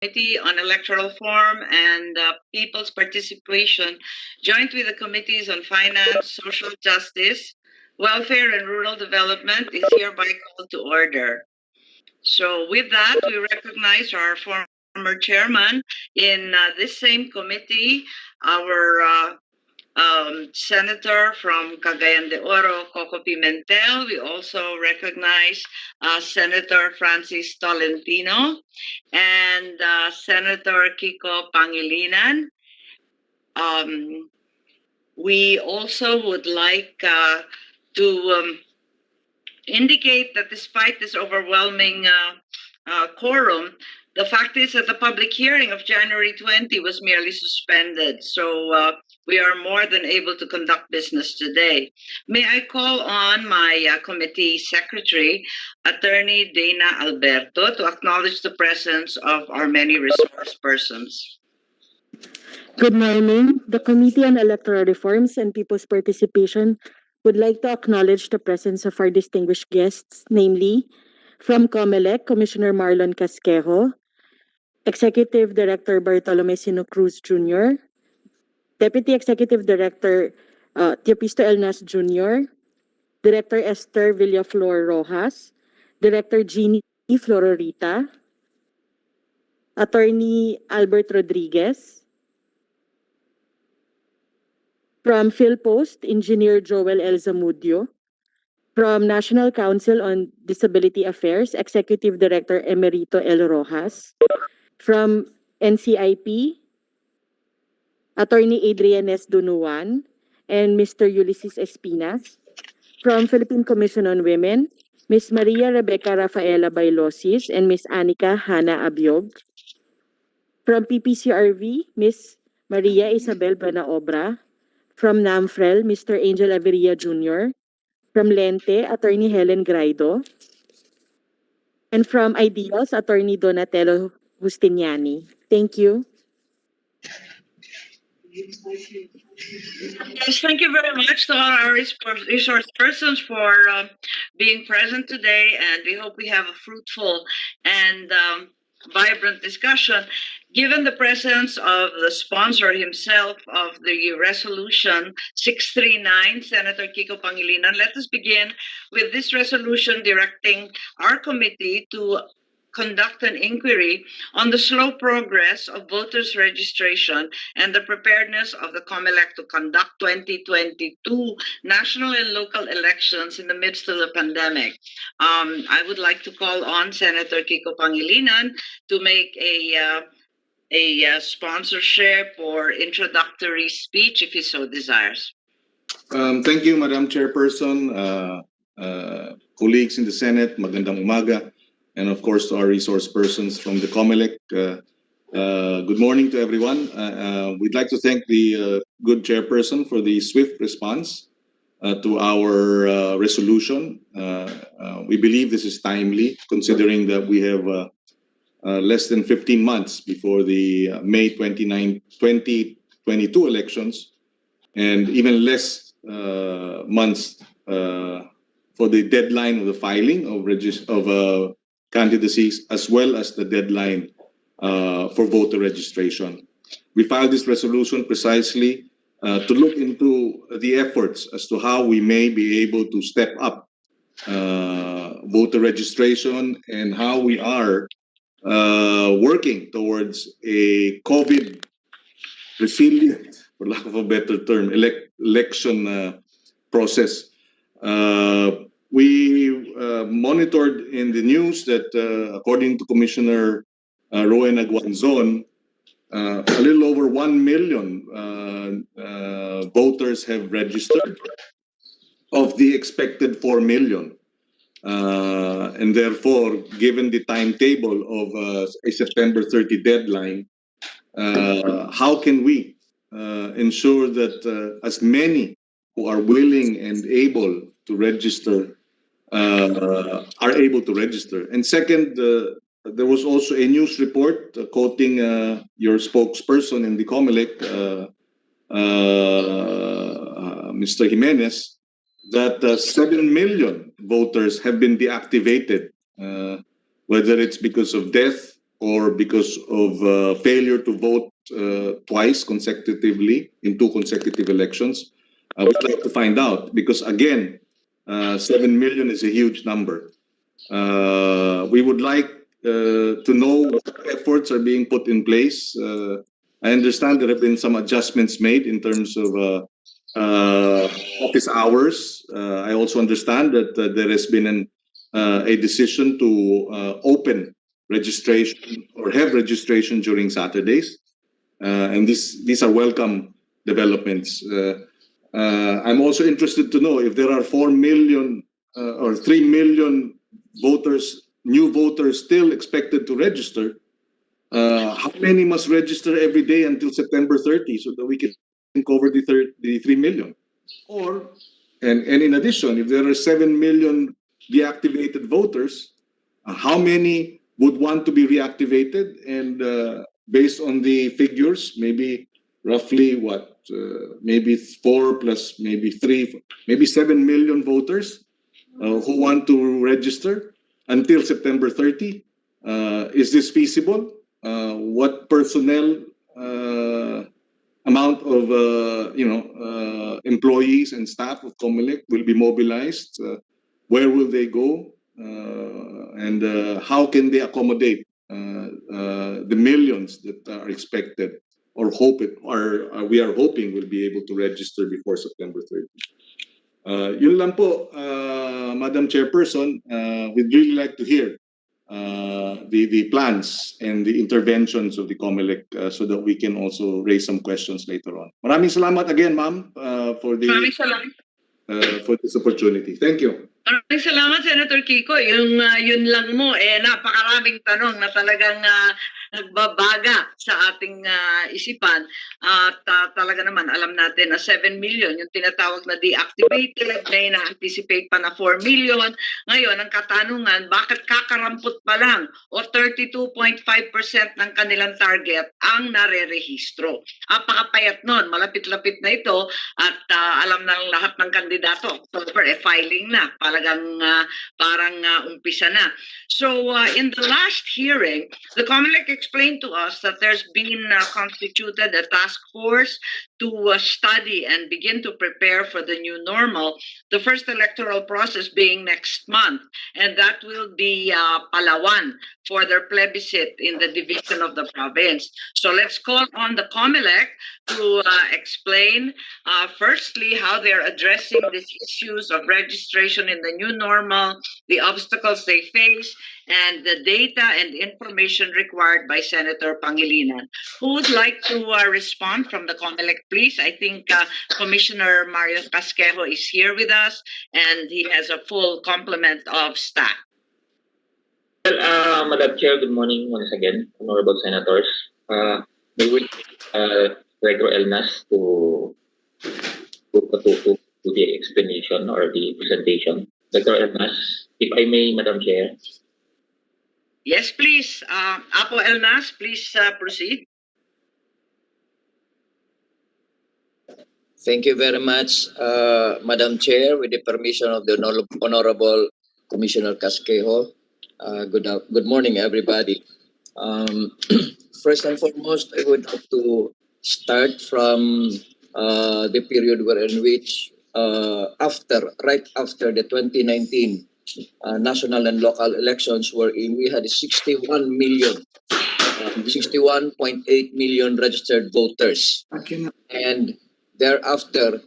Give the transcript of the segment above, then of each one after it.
Committee on Electoral Reform and People's Participation, joint with the Committees on Finance, Social Justice, Welfare, and Rural Development, is hereby called to order. So, with that, we recognize our former chairman in this same committee, our Senator from Cagayan de Oro, Coco Pimentel. We also recognize Senator Francis Tolentino and Senator Kiko Pangilinan. We also would like to indicate that despite this overwhelming quorum, the fact is that the public hearing of January 20 was merely suspended. So we are more than able to conduct business today. May I call on my committee secretary, Attorney Dana Alberto, to acknowledge the presence of our many resource persons. Good morning. The Committee on Electoral Reforms and People's Participation would like to acknowledge the presence of our distinguished guests, namely, from Comelec, Commissioner Marlon Casquejo, Executive Director Bartolome Sino Cruz Jr., Deputy Executive Director Teopisto Elnas Jr., Director Esther Villaflor Rojas, Director Jeannie Flororita, Attorney Albert Rodriguez, from PhilPost, Engineer Joel L. Zamudio, from National Council on Disability Affairs, Executive Director Emerito L. Rojas, from NCIP, Attorney Adrian S. Dunuan, and Mr. Ulysses Espinas, from Philippine Commission on Women, Ms. Maria Rebecca Rafaela Bailosis and Ms. Anika Hana Abiog, from PPCRV, Ms. Maria Isabel Banaobra, from NAMFREL, Mr. Angel Averia Jr., from Lente, Attorney Helen Graido, and from Ideals, Attorney Donatello Justiniani. Thank you. Yes, thank you very much to all our resource persons for being present today, and we hope we have a fruitful and vibrant discussion. Given the presence of the sponsor himself of the resolution 639, Senator Kiko Pangilinan, let us begin with this resolution directing our committee to conduct an inquiry on the slow progress of voters registration and the preparedness of the Comelec to conduct 2022 national and local elections in the midst of the pandemic. I would like to call on Senator Kiko Pangilinan to make a sponsorship or introductory speech if he so desires. Thank you, Madam Chairperson, colleagues in the Senate, magandang umaga, and of course to our resource persons from the Comelec. Good morning to everyone. We'd like to thank the good chairperson for the swift response to our resolution. We believe this is timely, considering that we have less than 15 months before the May 29, 2022 elections, and even less months for the deadline of the filing of candidacies, as well as the deadline for voter registration. We filed this resolution precisely to look into the efforts as to how we may be able to step up voter registration and how we are working towards a COVID resilient, for lack of a better term, election process. We monitored in the news that according to Commissioner Rowan Aguanzon, a little over 1 million voters have registered of the expected 4 million. And therefore, given the timetable of a September 30 deadline, how can we ensure that as many who are willing and able to register are able to register? And second, there was also a news report quoting your spokesperson in the Comelec, Mr. Jimenez, that 7 million voters have been deactivated, whether it's because of death or because of failure to vote twice consecutively in 2 consecutive elections. We'd like to find out because again, 7 million is a huge number. We would like to know what efforts are being put in place. I understand there have been some adjustments made in terms of office hours. I also understand that there has been a decision to open registration or have registration during Saturdays. And these are welcome developments. I'm also interested to know if there are 4 million or 3 million voters, new voters still expected to register. How many must register every day until September 30 so that we can cover the 3 million? Or, and in addition, if there are 7 million deactivated voters, how many would want to be reactivated? And based on the figures, maybe roughly what, maybe 4 plus maybe 3, maybe 7 million voters who want to register until September 30. Is this feasible? What personnel amount of employees and staff of Comelec will be mobilized? Where will they go? And how can they accommodate the millions that are expected or we are hoping will be able to register before September 30? Yun lang po, Madam Chairperson. We'd really like to hear the plans and the interventions of the Comelec so that we can also raise some questions later on. Maraming salamat again, ma'am, for this opportunity. Thank you. Maraming salamat, Senator Kiko. Yung yun lang mo, napakaraming tanong na talagang nagbabaga sa ating isipan. At talaga naman, alam natin na 7 million, yung tinatawag na deactivated, may na-anticipate pa na 4 million. Ngayon, ang katanungan, bakit kakarampot pa lang o 32.5% ng kanilang target ang nare-rehistro? Apakapayat nun, malapit-lapit na ito at alam na ng lahat ng kandidato. October, filing na. Parang umpisa na. So in the last hearing, the Comelec explained to us that there's been constituted a task force to study and begin to prepare for the new normal, the first electoral process being next month. And that will be Palawan for their plebiscite in the division of the province. So let's call on the Comelec to explain firstly how they're addressing these issues of registration in the new normal, the obstacles they face, and the data and information required by Senator Pangilinan. Who would like to respond from the Comelec, please? I think Commissioner Mario Casquejo is here with us, and he has a full complement of staff. Well, Madam Chair, good morning once again, honorable senators. We will Director Elnas to the explanation or the presentation. Director Elnas, if I may, Madam Chair. Yes, please. Apo Elnas, please proceed. Thank you very much, Madam Chair. With the permission of the Honorable Commissioner Casquejo, good morning, everybody. First and foremost, I would like to start from the period in which right after the 2019 national and local elections, wherein we had 61.8 million registered voters. And thereafter,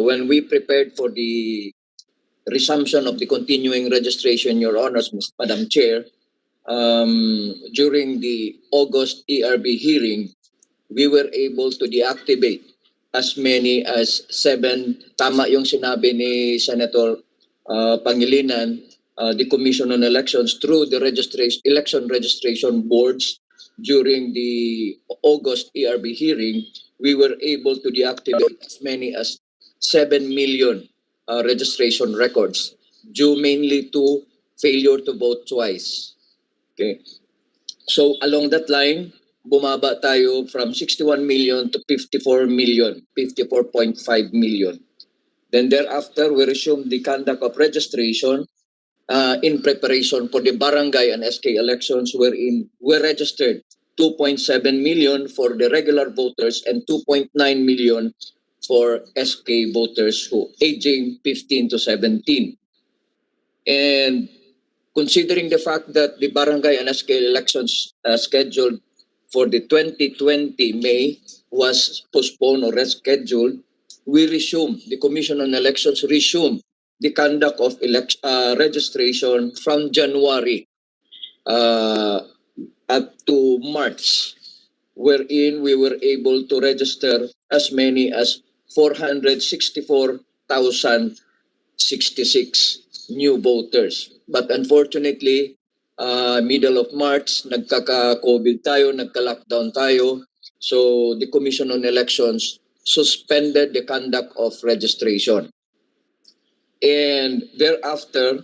when we prepared for the resumption of the continuing registration, Your Honors, Madam Chair, during the August ERB hearing, we were able to deactivate as many as 7, tama yung sinabi ni Senator Pangilinan, the Commission on Elections through the election registration boards during the August ERB hearing, we were able to deactivate as many as 7 million registration records, due mainly to failure to vote twice. Okay. So along that line, bumaba tayo from 61 million to 54 million, 54.5 million. Then thereafter, we resumed the conduct of registration in preparation for the barangay and SK elections, wherein were registered 2.7 million for the regular voters and 2.9 million for SK voters who aging 15 to 17. And considering the fact that the barangay and SK elections scheduled for the 2020 May was postponed or rescheduled, the Commission on Elections resumed the conduct of registration from January up to March, wherein we were able to register as many as 464,066 new voters. But unfortunately, middle of March, nagkaka-COVID tayo, nagka-lockdown tayo. So the Commission on Elections suspended the conduct of registration. And thereafter,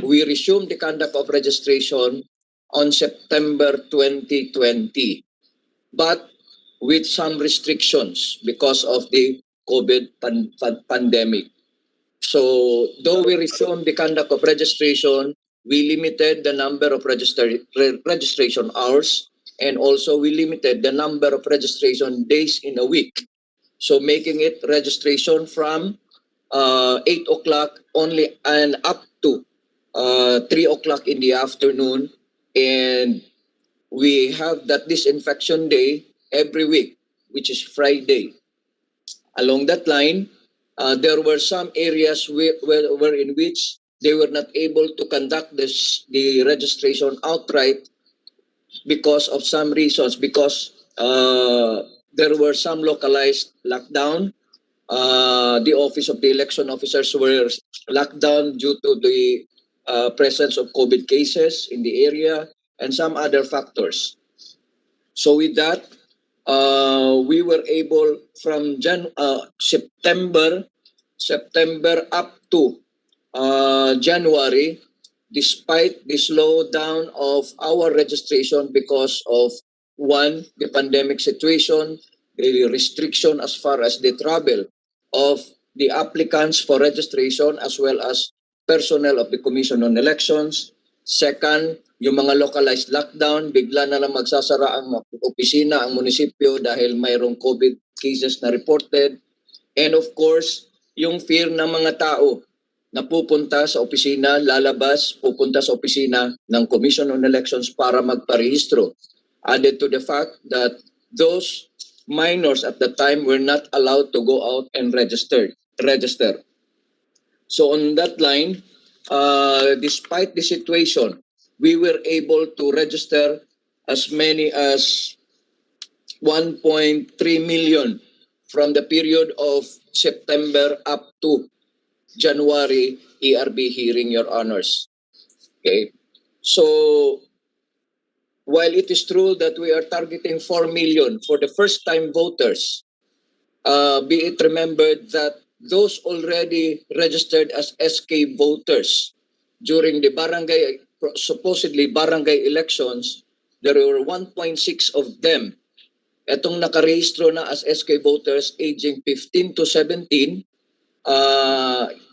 we resumed the conduct of registration on September 2020, but with some restrictions because of the COVID pandemic. So though we resumed the conduct of registration, we limited the number of registration hours, and also we limited the number of registration days in a week. So making it registration from 8 o'clock only and up to 3 o'clock in the afternoon. And we have that disinfection day every week, which is Friday. Along that line, there were some areas where in which they were not able to conduct the registration outright because of some reasons, because there were some localized lockdown. The office of the election officers were locked down due to the presence of COVID cases in the area and some other factors. So with that, we were able from September up to January, despite the slowdown of our registration because of one, the pandemic situation, the restriction as far as the travel of the applicants for registration as well as personnel of the Commission on Elections. Second, yung mga localized lockdown, bigla na lang magsasara ang opisina, ang munisipyo dahil mayroong COVID cases na reported. And of course, yung fear ng mga tao na pupunta sa opisina, lalabas, pupunta sa opisina ng Commission on Elections para magparehistro. Added to the fact that those minors at the time were not allowed to go out and register. So on that line, despite the situation, we were able to register as many as 1.3 million from the period of September up to January ERB hearing, Your Honors. Okay. So while it is true that we are targeting 4 million for the first-time voters, be it remembered that those already registered as SK voters during the supposedly barangay elections, there were 1.6 of them. Etong nakarehistro na as SK voters aging 15 to 17,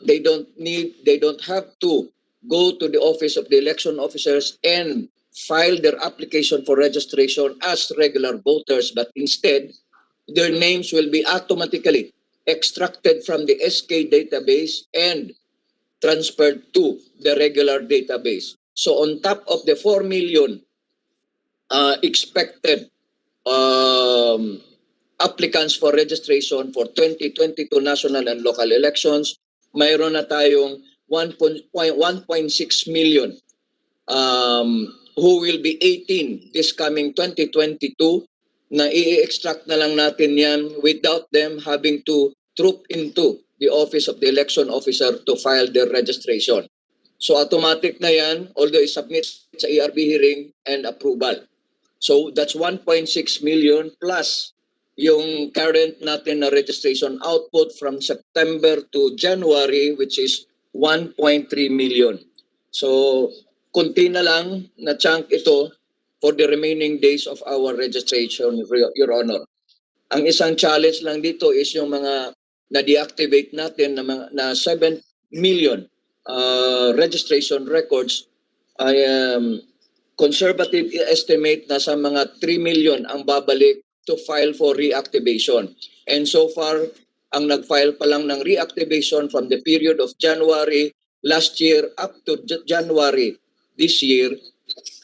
they don't have to go to the office of the election officers and file their application for registration as regular voters, but instead, their names will be automatically extracted from the SK database and transferred to the regular database. So on top of the 4 million expected applicants for registration for 2022 national and local elections, mayroon na tayong 1.6 million who will be 18 this coming 2022 na i-extract na lang natin yan without them having to troop into the office of the election officer to file their registration. So automatic na yan, although i-submit sa ERB hearing and approval. So that's 1.6 million plus yung current natin na registration output from September to January, which is 1.3 million. So kunti na lang na chunk ito for the remaining days of our registration, Your Honor. Ang isang challenge lang dito is yung mga na-deactivate natin na 7 million registration records, I conservative estimate na sa mga 3 million ang babalik to file for reactivation. And so far, ang nag-file pa lang ng reactivation from the period of January last year up to January this year,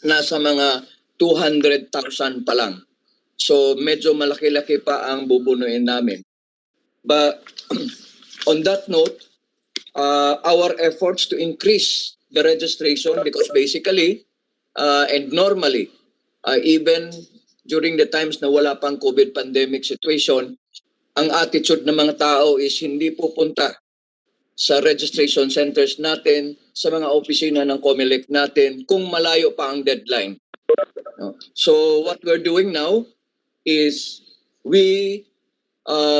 nasa mga 200,000 pa lang. So medyo malaki-laki pa ang bubunuin namin. But on that note, our efforts to increase the registration, because basically and normally, even during the times na wala pang COVID pandemic situation, ang attitude ng mga tao is hindi pupunta sa registration centers natin, sa mga opisina ng Comelec natin, kung malayo pa ang deadline. So what we're doing now is we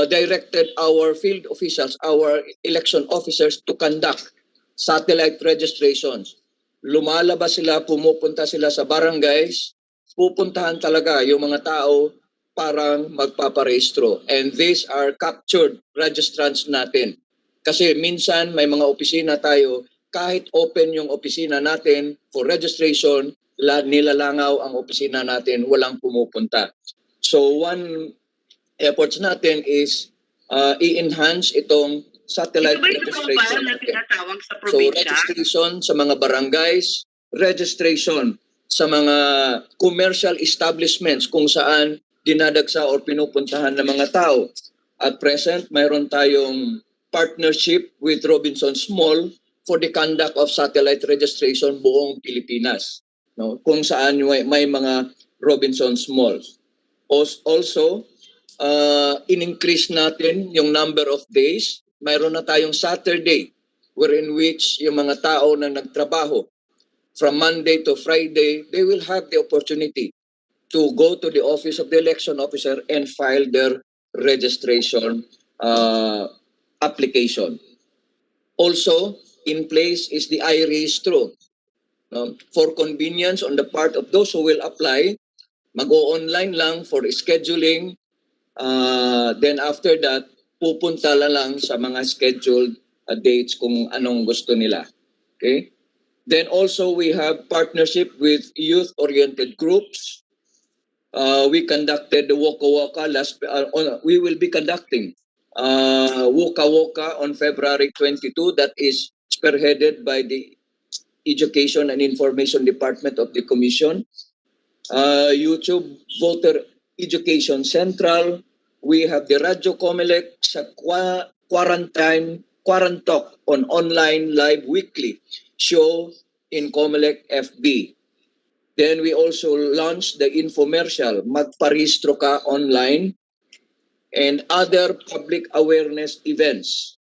directed our field officials, our election officers to conduct satellite registrations. Lumalabas sila, pumupunta sila sa barangays, pupuntahan talaga yung mga tao parang magpaparehistro. And these are captured registrants natin. Kasi minsan may mga opisina tayo, kahit open yung opisina natin for registration, nilalangaw ang opisina natin, walang pumupunta. So one efforts natin is i-enhance itong satellite registration. Na tinatawag sa So probinsya? registration sa mga barangays, registration sa mga commercial establishments kung saan dinadagsa or pinupuntahan ng mga tao. At present, mayroon tayong partnership with Robinsons Mall for the conduct of satellite registration buong Pilipinas. No? Kung saan may mga Robinsons Malls. Also, in-increase natin yung number of days. Mayroon na tayong Saturday wherein which yung mga tao na nagtrabaho from Monday to Friday, they will have the opportunity to go to the office of the election officer and file their registration application. Also, in place is the iRegistro. For convenience on the part of those who will apply, mag-o-online lang for scheduling. Then after that, pupunta lang sa mga scheduled dates kung anong gusto nila. Okay? Then also we have partnership with youth-oriented groups. We conducted the Woka Woka we will be conducting Woka Woka on February 22. That is spearheaded by the Education and Information Department of the Commission. YouTube Voter Education Central. We have the Radio Comelec sa Quarantalk on online live weekly show in Comelec FB. Then we also launched the infomercial, magparehistro ka online, and other public awareness events.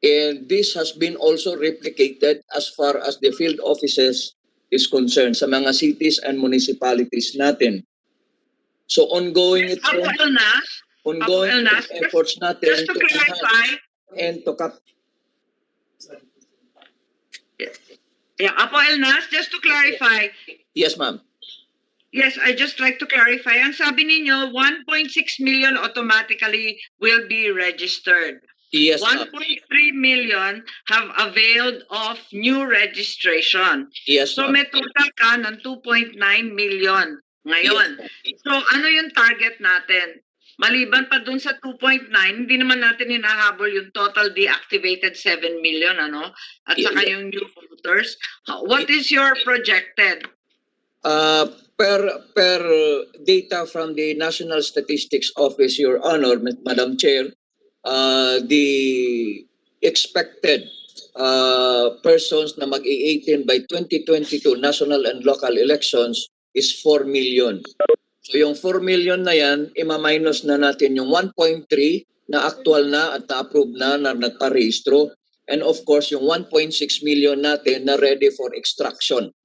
And this has been also replicated as far as the field offices is concerned sa mga cities and municipalities natin. So ongoing ito, ongoing efforts natin just to clarify, and to Apo Elnas, just to clarify. Yes, ma'am. Yes, I just like to clarify. Ang sabi ninyo, 1.6 million automatically will be registered. Yes, ma'am. 1.3 million have availed of new registration. Yes, So ma'am. may total ka ng 2.9 million ngayon. So ano yung target natin? Maliban pa dun sa 2.9, hindi naman natin hinahabol yung total deactivated 7 million, ano? At saka yung new voters. What is your projected? Per data from the National Statistics Office, Your Honor, Madam Chair, the expected persons na mag-18 by 2022 national and local elections is 4 million. So yung 4 million na yan, ima-minus na natin yung 1.3 na actual na at na-approve na nagparehistro. And of course, yung 1.6 million natin na ready for extraction.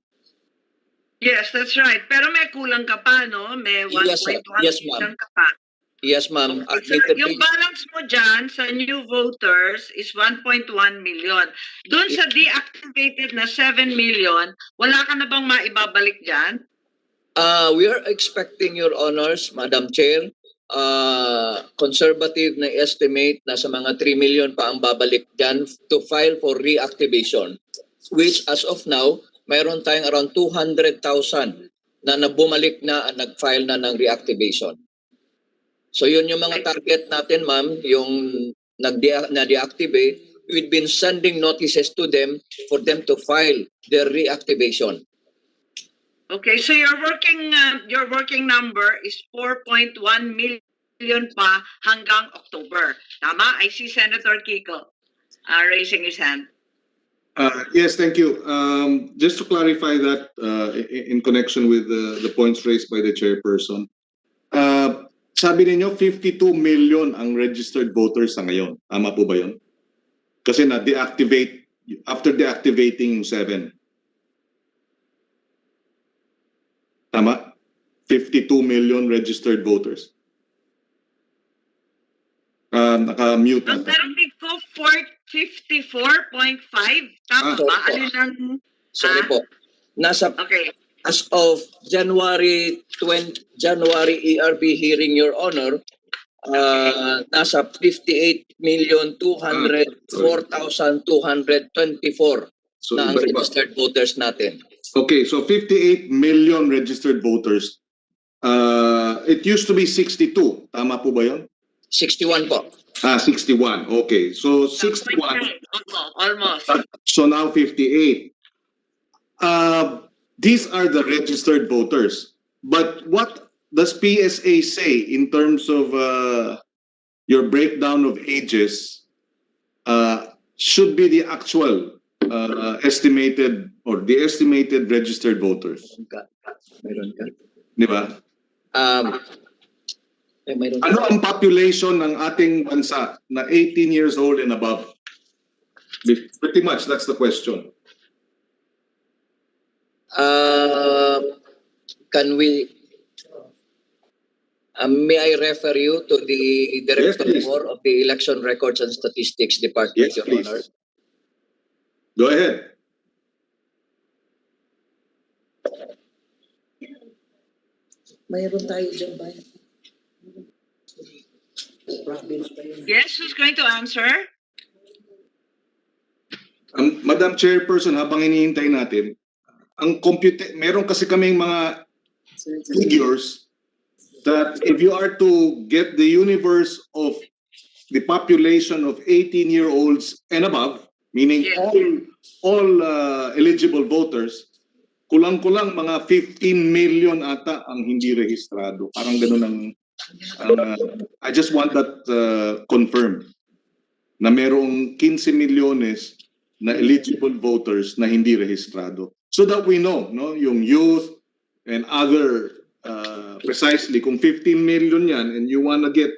Yes, that's right. Pero may kulang ka pa, no? May 1.1 Yes, million ka pa. Yes, ma'am. So, yung balance mo dyan sa new voters is 1.1 million. Doon sa deactivated na 7 million, wala ka na bang maibabalik dyan? We are expecting, Your Honors, Madam Chair, conservative na estimate na sa mga 3 million pa ang babalik dyan to file for reactivation, which as of now, mayroon tayong around 200,000 na bumalik na at nag-file na ng reactivation. So yun yung mga target natin, ma'am, yung na-deactivate. We've been sending notices to them for them to file their reactivation. Okay, so your working number is 4.1 million pa hanggang October. Tama? I see Senator Kiko raising his hand. Yes, thank you. Just to clarify that in connection with the points raised by the chairperson, sabi ninyo 52 million ang registered voters sa ngayon. Tama po ba yun? Kasi na-deactivate, after deactivating yung 7. Tama? 52 million registered voters. Naka-mute Ang ata. narinig ko 54.5. Tama ba? Alin ang... Sorry po. Nasa Okay. as of January ERB hearing, Your Honor, nasa 58,204,224 So, na ang iba-iba. registered voters natin. Okay, so 58 million registered voters. It used to be 62. Tama po ba yun? 61 po. 61. Okay, so 61. Almost. So now 58. These are the registered voters. But what does PSA say in terms of your breakdown of ages should be the actual estimated or the estimated registered voters? Meron ka. Di ba? Meron Ano ang population ng ating bansa na 18 years old and above? Pretty much, that's the question. Can we may I refer you to the Director Yes, please. of the Election Records and Statistics Department, Yes, Your please. Honor? Go ahead. Mayroon tayo dyan ba? Yes, who's going to answer? Madam Chairperson, habang hinihintay natin, meron kasi kaming mga figures that if you are to get the universe of the population of 18-year-olds and above, meaning Yes. all eligible voters, kulang-kulang mga 15 million ata ang hindi rehistrado. Parang ganun ang I just want that confirmed na merong 15 milyones na eligible voters na hindi rehistrado. So that we know, no, yung youth and other precisely kung 15 million yan and you want to get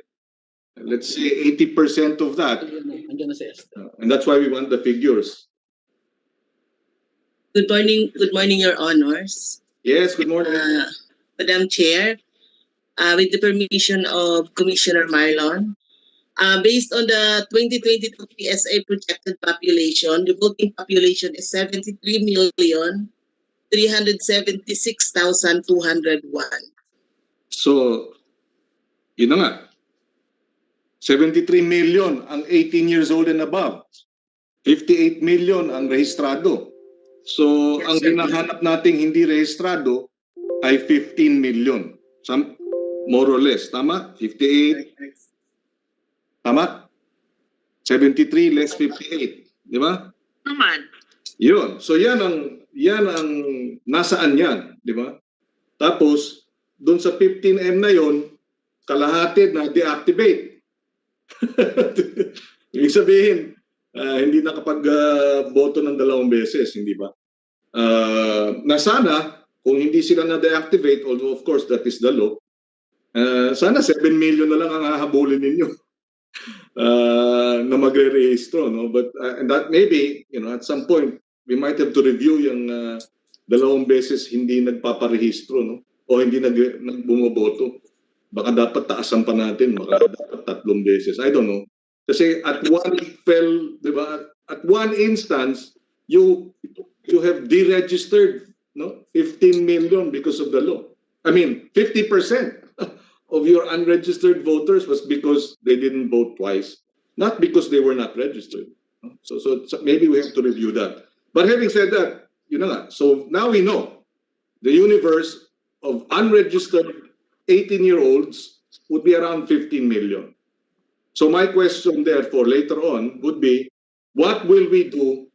let's say 80% of that. And that's why we want the figures. Good morning, Your Honors. Yes, good morning. Madam Chair, with the permission of Commissioner Marlon, based on the 2022 PSA projected population, the voting population is 73,376,201. So, yun na nga. 73 million ang 18 years old and above. 58 million ang rehistrado. So, Yes, ang sir. hinahanap nating hindi rehistrado ay 15 million. More or less. Tama? 58. Tama? 73 less 58. Di ba? Naman. Yun. So, yan ang nasaan yan. Di ba? Tapos, doon sa 15M na yon, kalahati na deactivate. Ibig sabihin, hindi nakapag-boto ng 2 beses, hindi ba? Na sana, kung hindi sila na-deactivate, although of course that is the law, sana 7 million na lang ang hahabulin ninyo na magre-rehistro. No? But, and that maybe, at some point, we might have to review yung 2 beses hindi nagpaparehistro, no? O hindi nagbumoboto. Baka dapat taasan pa natin, baka dapat 3 beses. I don't know. Kasi at one fell, di ba? At one instance, you have deregistered, no? 15 million because of the law. I mean, 50% of your unregistered voters was because they didn't vote twice, not because they were not registered. So maybe we have to review that. But having said that, so now we know the universe of unregistered 18-year-olds would be around 15 million. So my question therefore later on would be, what will we do?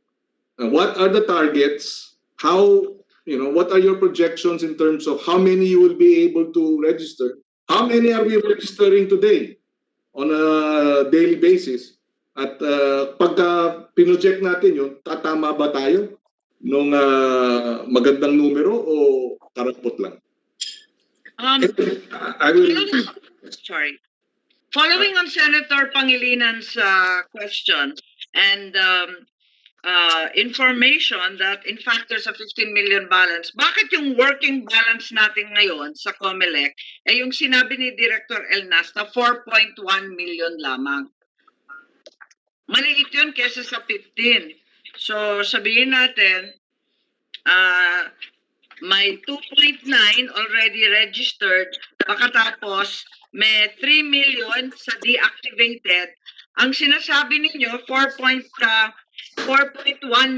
What are the targets? How, what are your projections in terms of how many you will be able to register? How many are we registering today on a daily basis? At pagka pinoject natin yun, tatama ba tayo nung magandang numero o karapot lang? I will... Sorry. Following on Senator Pangilinan's question and information that in fact there's a 15 million balance, bakit yung working balance natin ngayon sa Comelec ay yung sinabi ni Director Elnas na 4.1 million lamang? Maliit yun kesa sa 15. So sabihin natin, may 2.9 already registered, pagkatapos may 3 million sa deactivated. Ang sinasabi ninyo, 4.1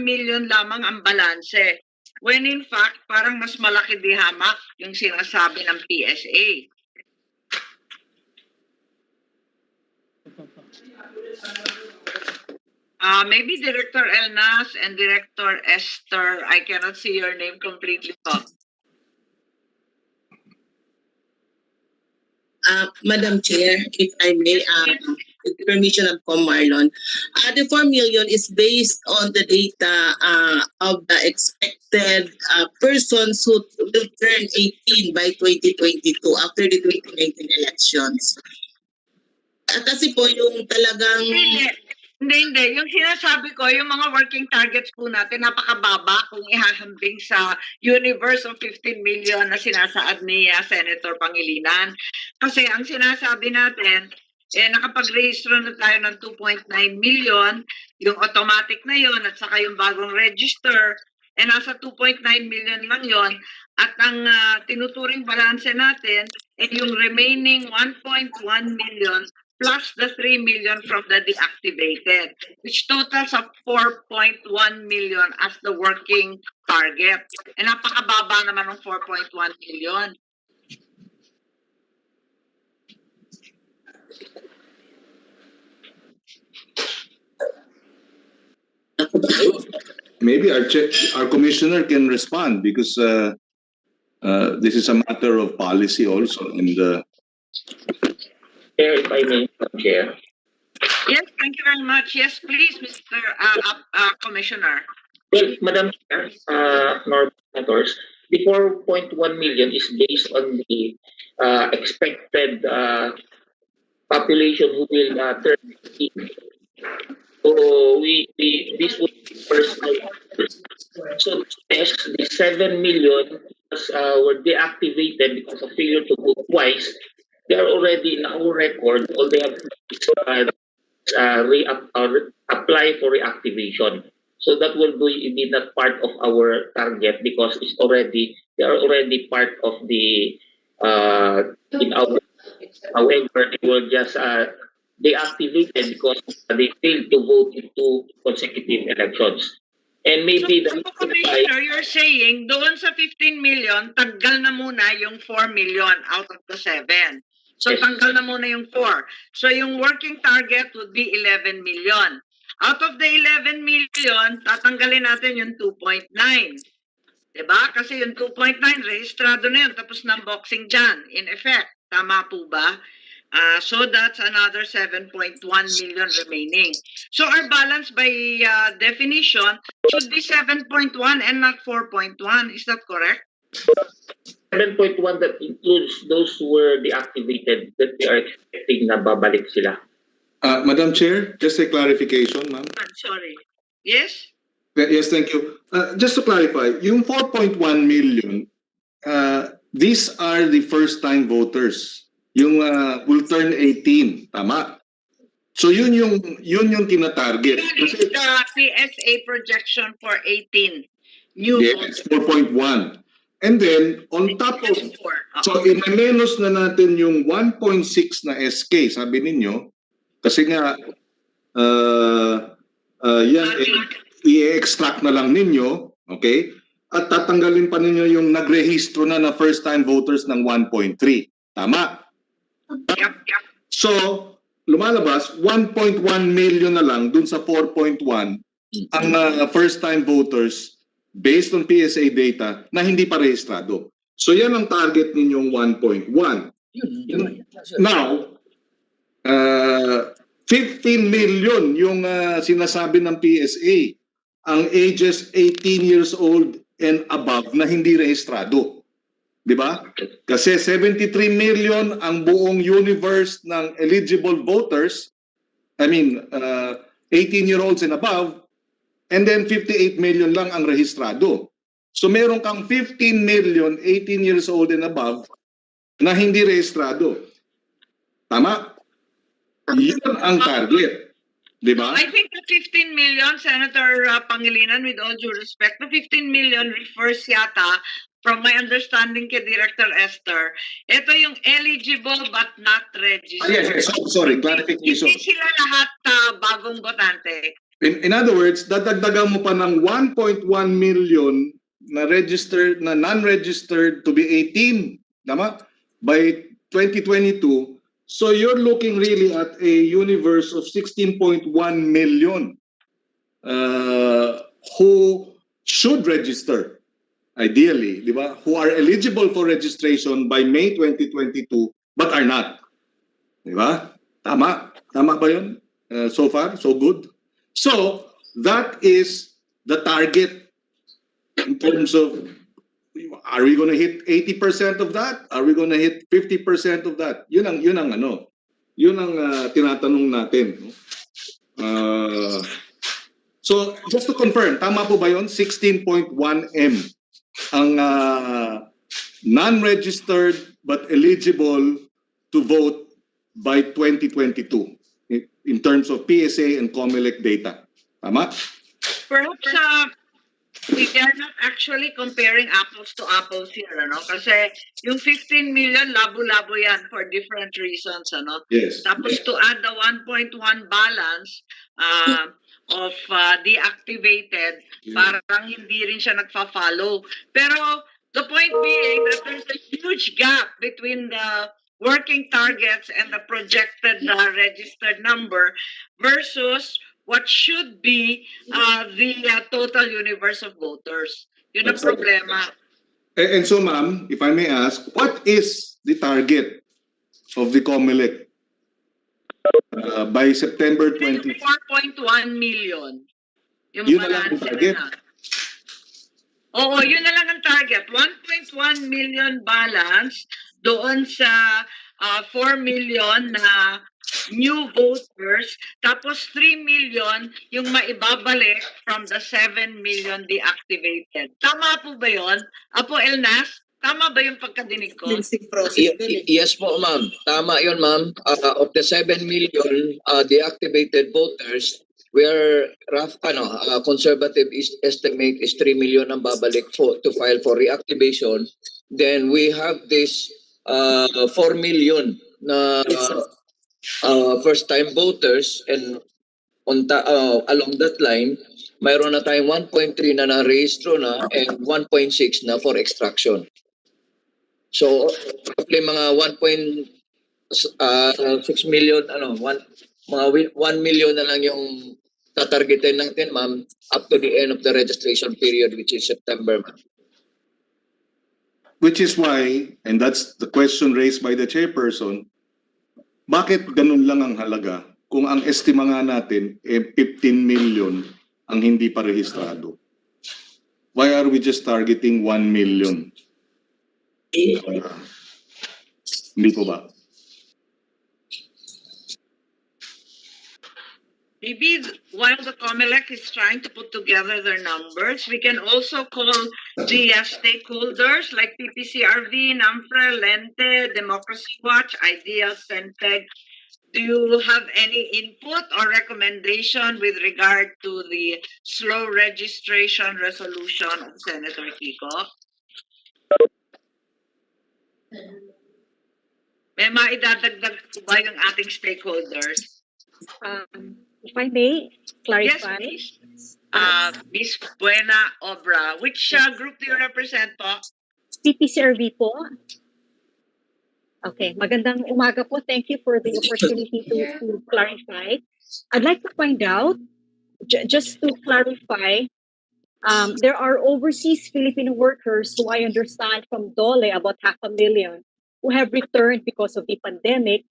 million lamang ang balanse. When in fact, parang mas malaki di hamak yung sinasabi ng PSA. Maybe Director Elnas and Director Esther, I cannot see your name completely. Madam Chair, if I may, with the permission of Marlon, the 4 million is based on the data of the expected persons who will turn 18 by 2022 after the 2019 elections. Kasi po yung talagang... Hindi. Yung sinasabi ko, yung mga working targets po natin, napakababa kung ihahambing sa universe of 15 million na sinasaad ni Senator Pangilinan. Kasi ang sinasabi natin, nakapag-rehistro na tayo ng 2.9 million, yung automatic na yon at saka yung bagong register, nasa 2.9 million lang yon. At ang tinuturing balanse natin ay yung remaining 1.1 million plus the 3 million from the deactivated, which totals of 4.1 million as the working target. Napakababa naman ng 4.1 million. Maybe our commissioner can respond because this is a matter of policy also. And Chair, if I may, Chair. Yes, thank you very much. Yes, please, Mr. Commissioner. Well, Madam Chair, Honorable Senators, the 4.1 million is based on the expected population who will turn 18. So this would be first. So yes, the 7 million were deactivated because of failure to vote twice. They are already in our record. All they have to do is apply for reactivation. So that will be not part of our target because they are already part of the in our. However, they were just deactivated because they failed to vote in 2 consecutive elections. And maybe So, Commissioner, you're saying doon sa 15 million, tanggal na muna yung 4 million out of the 7. So, Yes. tanggal na muna yung 4. So, yung working target would be 11 million. Out of the 11 million, tatanggalin natin yung 2.9. Diba? Kasi yung 2.9, rehistrado na yun, tapos ng boxing dyan, in effect. Tama po ba? So that's another 7.1 million remaining. So our balance by definition should be 7.1 and not 4.1. Is that correct? 7.1 that includes those who were deactivated that they are expecting na babalik sila. Madam Chair, just a clarification, ma'am. I'm sorry. Yes? Yes, thank you. Just to clarify, yung 4.1 million, these are the first-time voters. Yung will turn 18, tama? So yun yung tina-target. That is the PSA projection for 18. New Yes, 4.1. And then, on top of, so i-menos na natin yung 1.6 na SK, sabi ninyo, kasi nga, yan, i-extract na lang ninyo, okay? At tatanggalin pa ninyo yung nagrehistro na first-time voters ng 1.3. Tama? So, lumalabas, 1.1 million na lang dun sa 4.1 ang first-time voters based on PSA data na hindi pa rehistrado. So, yan ang target ninyong 1.1. Now, 15 million yung sinasabi ng PSA ang ages 18 years old and above na hindi rehistrado. Di ba? Kasi 73 million ang buong universe ng eligible voters, 18-year-olds and above, and then 58 million lang ang rehistrado. So meron kang 15 million 18 years old and above na hindi rehistrado. Tama? Yun ang target. Di ba? I think the 15 million, Senator Pangilinan, with all due respect, the 15 million refers yata, from my understanding kay Director Esther, ito yung eligible but not registered. Yes. Sorry, clarification. Hindi sila lahat bagong botante. In other words, dadagdagan mo pa ng 1.1 million na registered, na non-registered to be 18, tama? By 2022. So you're looking really at a universe of 16.1 million who should register, ideally, di ba? Who are eligible for registration by May 2022 but are not. Di ba? Tama? Tama ba yun? So far, so good? So, that is the target in terms of, are we going to hit 80% of that? Are we going to hit 50% of that? Yun ang tinatanong natin. So, just to confirm, tama po ba yun? 16.1 M ang non-registered but eligible to vote by 2022 in terms of PSA and Comelec data. Tama? Perhaps we are not actually comparing apples to apples here, ano? Kasi yung 15 million, labo-labo yan for different reasons, ano? Yes. Tapos to add the 1.1 balance of deactivated, parang hindi rin siya nagfa-follow. Pero the point being that there's a huge gap between the working targets and the projected registered number versus what should be the total universe of voters. Yun ang problema. And so, ma'am, if I may ask, what is the target of the Comelec by September 20? 4.1 million. Yung Yun na lang ang balance target? na. Oo, yun na lang ang target. 1.1 million balance doon sa 4 million na new voters, tapos 3 million yung maibabalik from the 7 million deactivated. Tama po ba yun? Apo Elnas, tama ba yung pagkadinig ko? Yes po, ma'am. Tama yun, ma'am. Of the 7 million deactivated voters, conservative estimate is 3 million ang babalik to file for reactivation. Then we have this 4 million na first-time voters, and along that line, mayroon na tayong 1.3 na na-rehistro na and 1.6 na for extraction. So, roughly mga 1.6 million, mga 1 million na lang yung tatargetin natin, ma'am, up to the end of the registration period, which is September, ma'am. Which is why, and that's the question raised by the chairperson, bakit ganun lang ang halaga kung ang estima nga natin 15 million ang hindi pa rehistrado? Why are we just targeting 1 million? Hindi po ba? Maybe while the Comelec is trying to put together their numbers, we can also call the stakeholders like PPCRV, NAMFRE, Lente, Democracy Watch, IDEA, CENTEG. Do you have any input or recommendation with regard to the slow registration resolution of Senator Kiko? May maidadagdag po ba yung ating stakeholders? If I may Yes, clarify, please. Miss Buena Obra, which group do you represent po? PPCRV po. Okay, magandang umaga po. Thank you for the opportunity to clarify. I'd like to find out, just to clarify, there are overseas Filipino workers who I understand from Dole, about 500,000, who have returned because of the pandemic.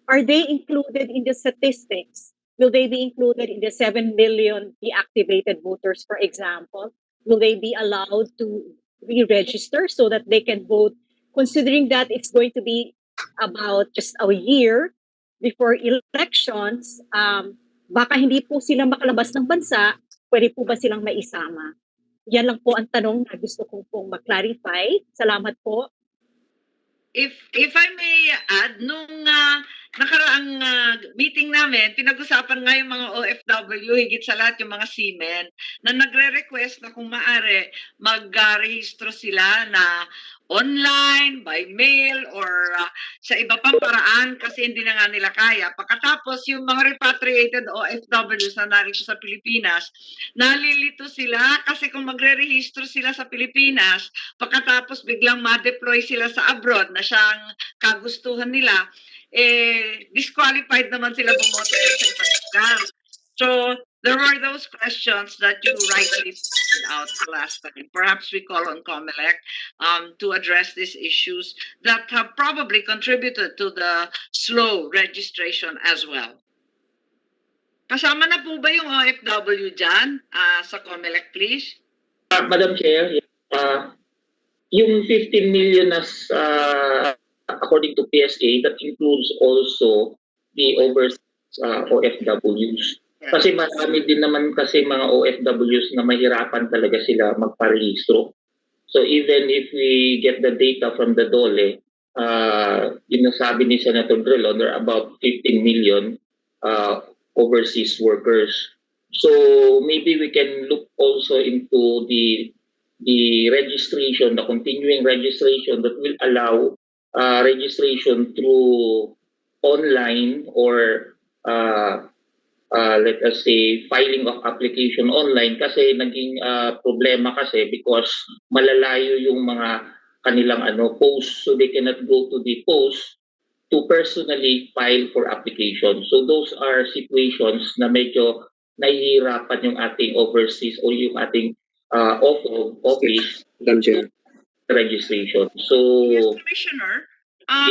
Are they included in the statistics? Will they be included in the 7 million deactivated voters, for example? Will they be allowed to re-register so that they can vote, considering that it's going to be about just a year before elections? Baka hindi po sila makalabas ng bansa, pwede po ba silang maisama? Yan lang po ang tanong na gusto kong pong ma-clarify. Salamat po. If I may add, nung nakaraang meeting namin, pinag-usapan nga yung mga OFW, higit sa lahat yung mga seamen, na nagre-request na kung maaari, mag-rehistro sila na online, by mail, or sa iba pang paraan kasi hindi na nga nila kaya. Pagkatapos, yung mga repatriated OFWs na narito sa Pilipinas, nalilito sila kasi kung magre-rehistro sila sa Pilipinas, pagkatapos biglang ma-deploy sila sa abroad na siyang kagustuhan nila, disqualified naman sila bumoto sa ibang lugar. So, there were those questions that you rightly pointed out last time. Perhaps we call on Comelec to address these issues that have probably contributed to the slow registration as well. Kasama na po ba yung OFW dyan sa Comelec, please? Madam Chair, yung 15 million as according to PSA, that includes also the overseas OFWs. Kasi marami din naman kasi mga OFWs na mahirapan talaga sila magparehistro. So even if we get the data from the DOLE, yung nasabi ni Senator Drilon, there are about 15 million overseas workers. So maybe we can look also into the registration, the continuing registration that will allow registration through online or let us say filing of application online, kasi naging problema kasi because malalayo yung mga kanilang post, so they cannot go to the post to personally file for application. So those are situations na medyo nahihirapan yung ating overseas o yung ating office registration. So Yes, Commissioner.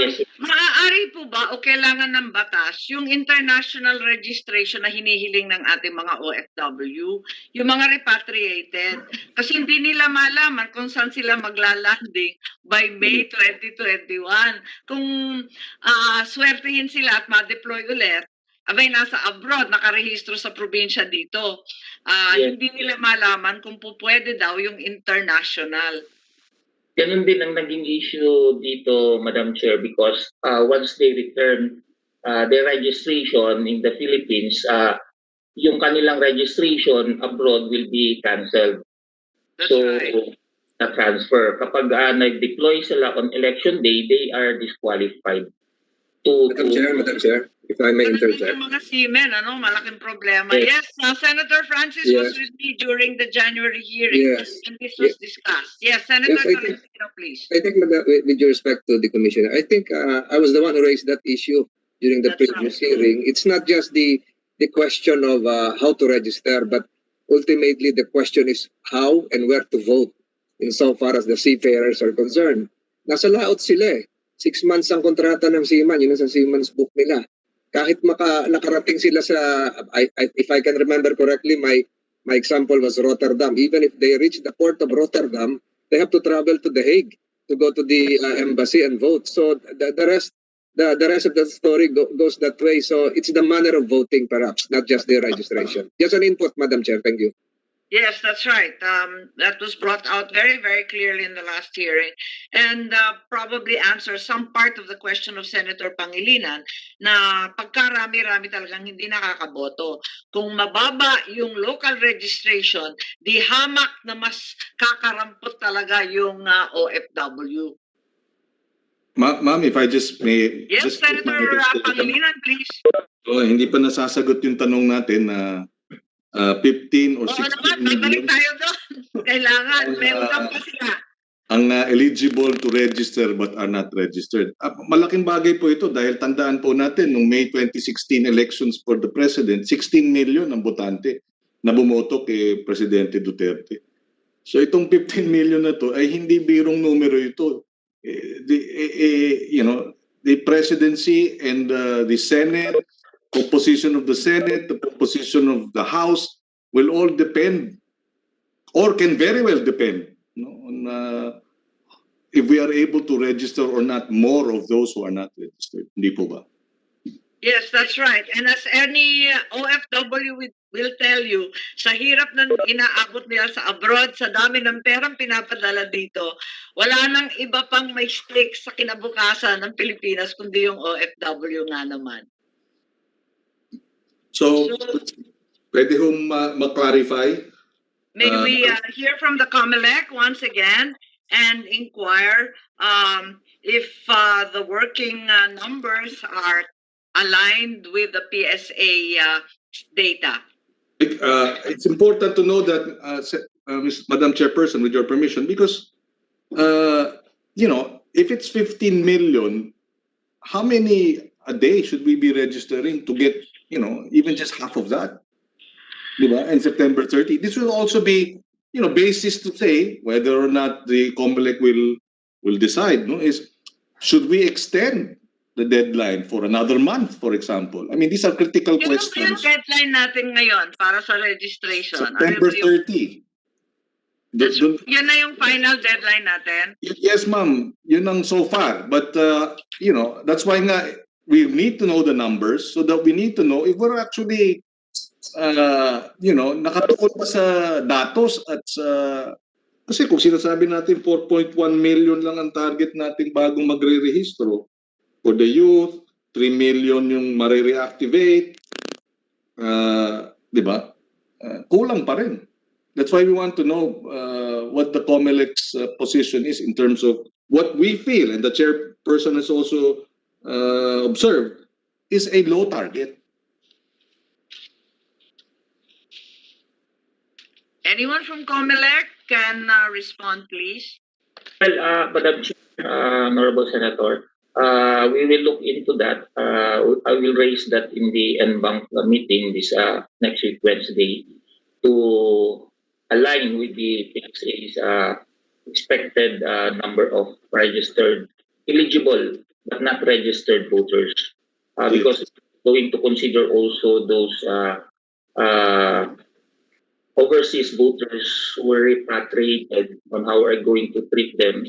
yes, Maaari po ba o kailangan ng batas yung international registration na hinihiling ng ating mga OFW, yung mga repatriated? Kasi hindi nila malaman kung saan sila maglalanding by May 2021. Kung swertihin sila at ma-deploy ulit, abay nasa abroad, nakarehistro sa probinsya dito. Yes. Hindi nila malaman kung pwede daw yung international. Ganun din ang naging issue dito, Madam Chair, because once they return their registration in the Philippines, yung kanilang registration abroad will be cancelled. That's So, right. na transfer. Kapag nag-deploy sila on election day, they are disqualified. Madam Chair, if I may Ganun din interject. yung mga seamen, malaking problema. Yes. Yes, Senator Francis was Yes. with me during the January hearing, Yes. and this was discussed. Yes, Senator Yes, I think- Tolentino, please. I think, with due respect to the Commissioner, I think I was the one who raised that issue during the That's previous hearing. It's not just the question of how to register, but ultimately the question is how and where to vote insofar as the seafarers are concerned. Nasa laot sila eh. 6 months ang kontrata ng seaman, yun ang sa seaman's book nila. Kahit nakarating sila sa, if I can remember correctly, my example was Rotterdam. Even if they reach the port of Rotterdam, they have to travel to The Hague to go to the embassy and vote. So the rest of the story goes that way. So it's the manner of voting, perhaps, not just the registration. Just an input, Madam Chair. Thank you. Yes, that's right. That was brought out very, very clearly in the last hearing, and probably answers some part of the question of Senator Pangilinan na pagkarami-rami talagang hindi nakakaboto. Kung mababa yung local registration, di hamak na mas kakarampot talaga yung OFW. Ma'am, if I just may... Yes, just put my- Senator Pangilinan, please. hindi pa nasasagot yung tanong natin na 15 or Oo 16 naman, million babalik tayo doon. Kailangan, may utang pa sila. ang eligible to register but are not registered. Malaking bagay po ito dahil tandaan po natin nung May 2016 elections for the president, 16 million ang botante na bumoto kay Presidente Duterte. So itong 15 million na to ay hindi birong numero ito. The presidency and the Senate, composition of the Senate, the composition of the House will all depend or can very well depend on if we are able to register or not more of those who are not registered. Hindi po ba? Yes, that's right. And as any OFW will tell you, sa hirap na inaabot nila sa abroad, sa dami ng perang pinapadala dito, wala nang iba pang may stake sa kinabukasan ng Pilipinas kundi yung OFW nga naman. So, pwede hong ma-clarify? May we hear from the Comelec once again and inquire if the working numbers are aligned with the PSA data? It's important to know that, Madam Chairperson, with your permission, because, if it's 15 million, how many a day should we be registering to get, even just half of that? Diba? And September 30. This will also be, basis to say whether or not the Comelec will decide, is should we extend the deadline for another month, for example? I mean, these are critical Yung questions. deadline natin ngayon para sa registration? September 30. Yun na yung final deadline natin? Yes, ma'am. Yun ang so far. But, that's why nga, we need to know the numbers so that we need to know if we're actually nakatukod pa sa datos at sa... Kasi kung sinasabi natin 4.1 million lang ang target natin bagong magre-rehistro for the youth, 3 million yung mare-reactivate, di ba? Kulang pa rin. That's why we want to know what the Comelec's position is in terms of what we feel, and the chairperson has also observed, is a low target. Anyone from Comelec can respond, please? Well, Madam Chair, Honorable Senator, we will look into that. I will raise that in the NBank meeting this next week, Wednesday, to align with the PSA's expected number of registered, eligible but not registered voters, because we're going to consider also those overseas voters who were repatriated, on how we're going to treat them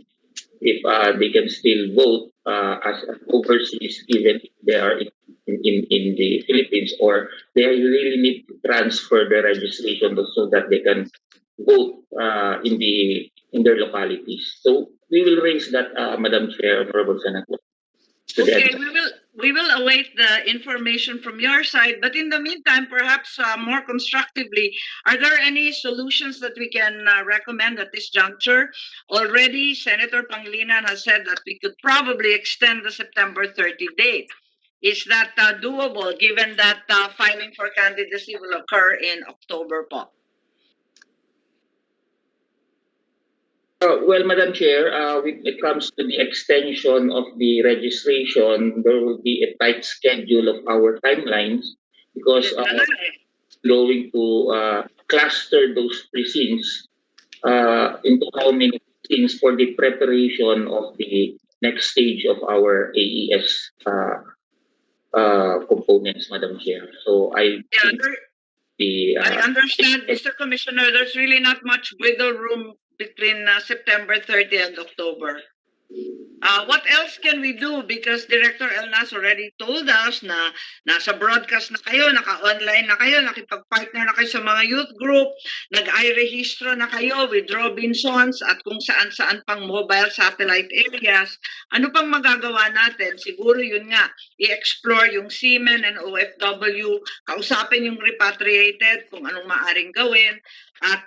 if they can still vote as overseas, even if they are in the Philippines, or they really need to transfer their registration so that they can vote in their localities. So we will raise that, Madam Chair, Honorable Senator. Okay, we will await the information from your side, but in the meantime, perhaps more constructively, are there any solutions that we can recommend at this juncture? Already, Senator Pangilinan has said that we could probably extend the September 30 date. Is that doable given that filing for candidacy will occur in October po? Well, Madam Chair, when it comes to the extension of the registration, there will be a tight schedule of our timelines because going to cluster those precincts into how many precincts for the preparation of the next stage of our AES components, Madam Chair. So I understand, Mr. Commissioner, there's really not much wiggle room between September 30 and October. What else can we do? Because Director Elnas already told us na nasa broadcast na kayo, naka-online na kayo, nakipag-partner na kayo sa mga youth group, nag-i-rehistro na kayo with Robinsons at kung saan-saan pang mobile satellite areas. Ano pang magagawa natin? Siguro yun nga, i-explore yung seamen and OFW, kausapin yung repatriated kung anong maaring gawin, at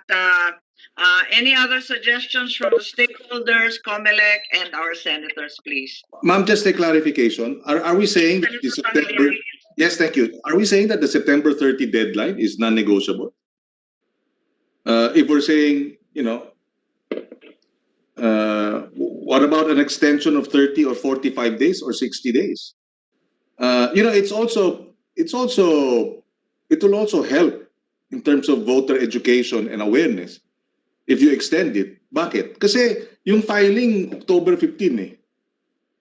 Any other suggestions from the stakeholders, Comelec, and our senators, please? Ma'am, just a clarification. Are we saying that the September? Yes, thank you. Are we saying that the September 30 deadline is non-negotiable? If we're saying, what about an extension of 30 or 45 days or 60 days? It will also help in terms of voter education and awareness if you extend it. Bakit? Kasi yung filing October 15 eh.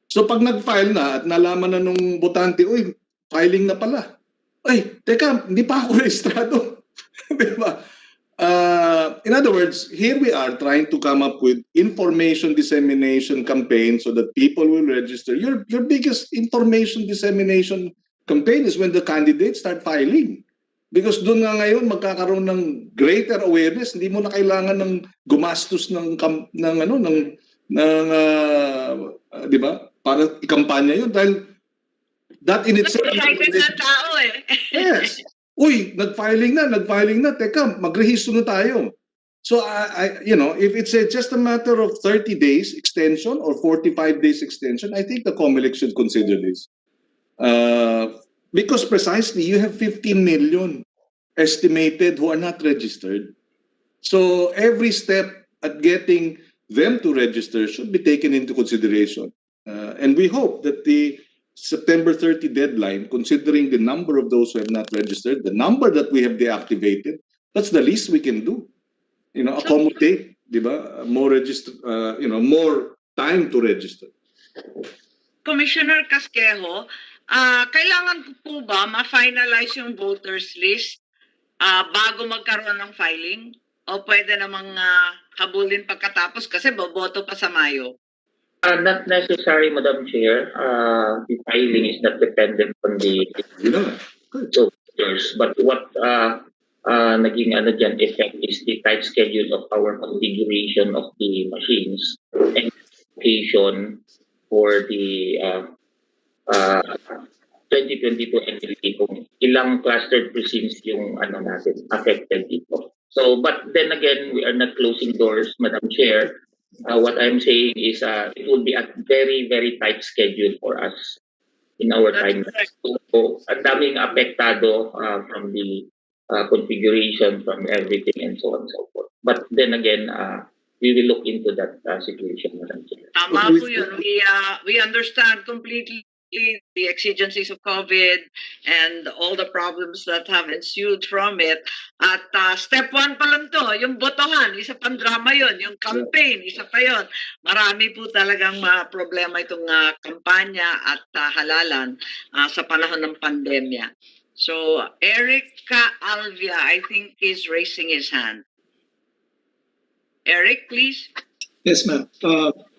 So pag nag-file na at nalaman na nung botante, uy, filing na pala. Ay, teka, hindi pa ako rehistrado. Diba? In other words, here we are trying to come up with information dissemination campaign so that people will register. Your biggest information dissemination campaign is when the candidates start filing. Because doon nga ngayon magkakaroon ng greater awareness, hindi mo na kailangan ng gumastos ng 'di ba? Para ikampanya 'yun dahil that in itself. Excited na tao eh. Yes. Uy, nag-filing na. Teka, magrehistro na tayo. So, if it's just a matter of 30 days extension or 45 days extension, I think the Comelec should consider this. Because precisely, you have 15 million estimated who are not registered. So, every step at getting them to register should be taken into consideration. And we hope that the September 30 deadline, considering the number of those who have not registered, the number that we have deactivated, that's the least we can do. Accommodate, di ba? More register, more time to register. Commissioner Casquejo, kailangan po ba ma-finalize yung voters list bago magkaroon ng filing? O pwede namang habulin pagkatapos kasi boboto pa sa Mayo? Not necessary, Madam Chair. The filing is not dependent on the voters. But what naging effect is the tight schedule of our configuration of the machines and location for the 2022 NLP kung ilang clustered precincts yung natin affected dito. So, but then again, we are not closing doors, Madam Chair. What I'm saying is it will be a very, very tight schedule for us in our time. So, ang daming apektado from the configuration, from everything, and so on and so forth. But then again, we will look into that situation, Madam Chair. Tama po yun. We understand completely the exigencies of COVID and all the problems that have ensued from it. At step 1 pa lang to, yung botohan, isa pang drama yun. Yung campaign, isa pa yun. Marami po talagang problema itong kampanya at halalan sa panahon ng pandemya. So, Eric Alvia, I think, is raising his hand. Eric, please. Yes, ma'am.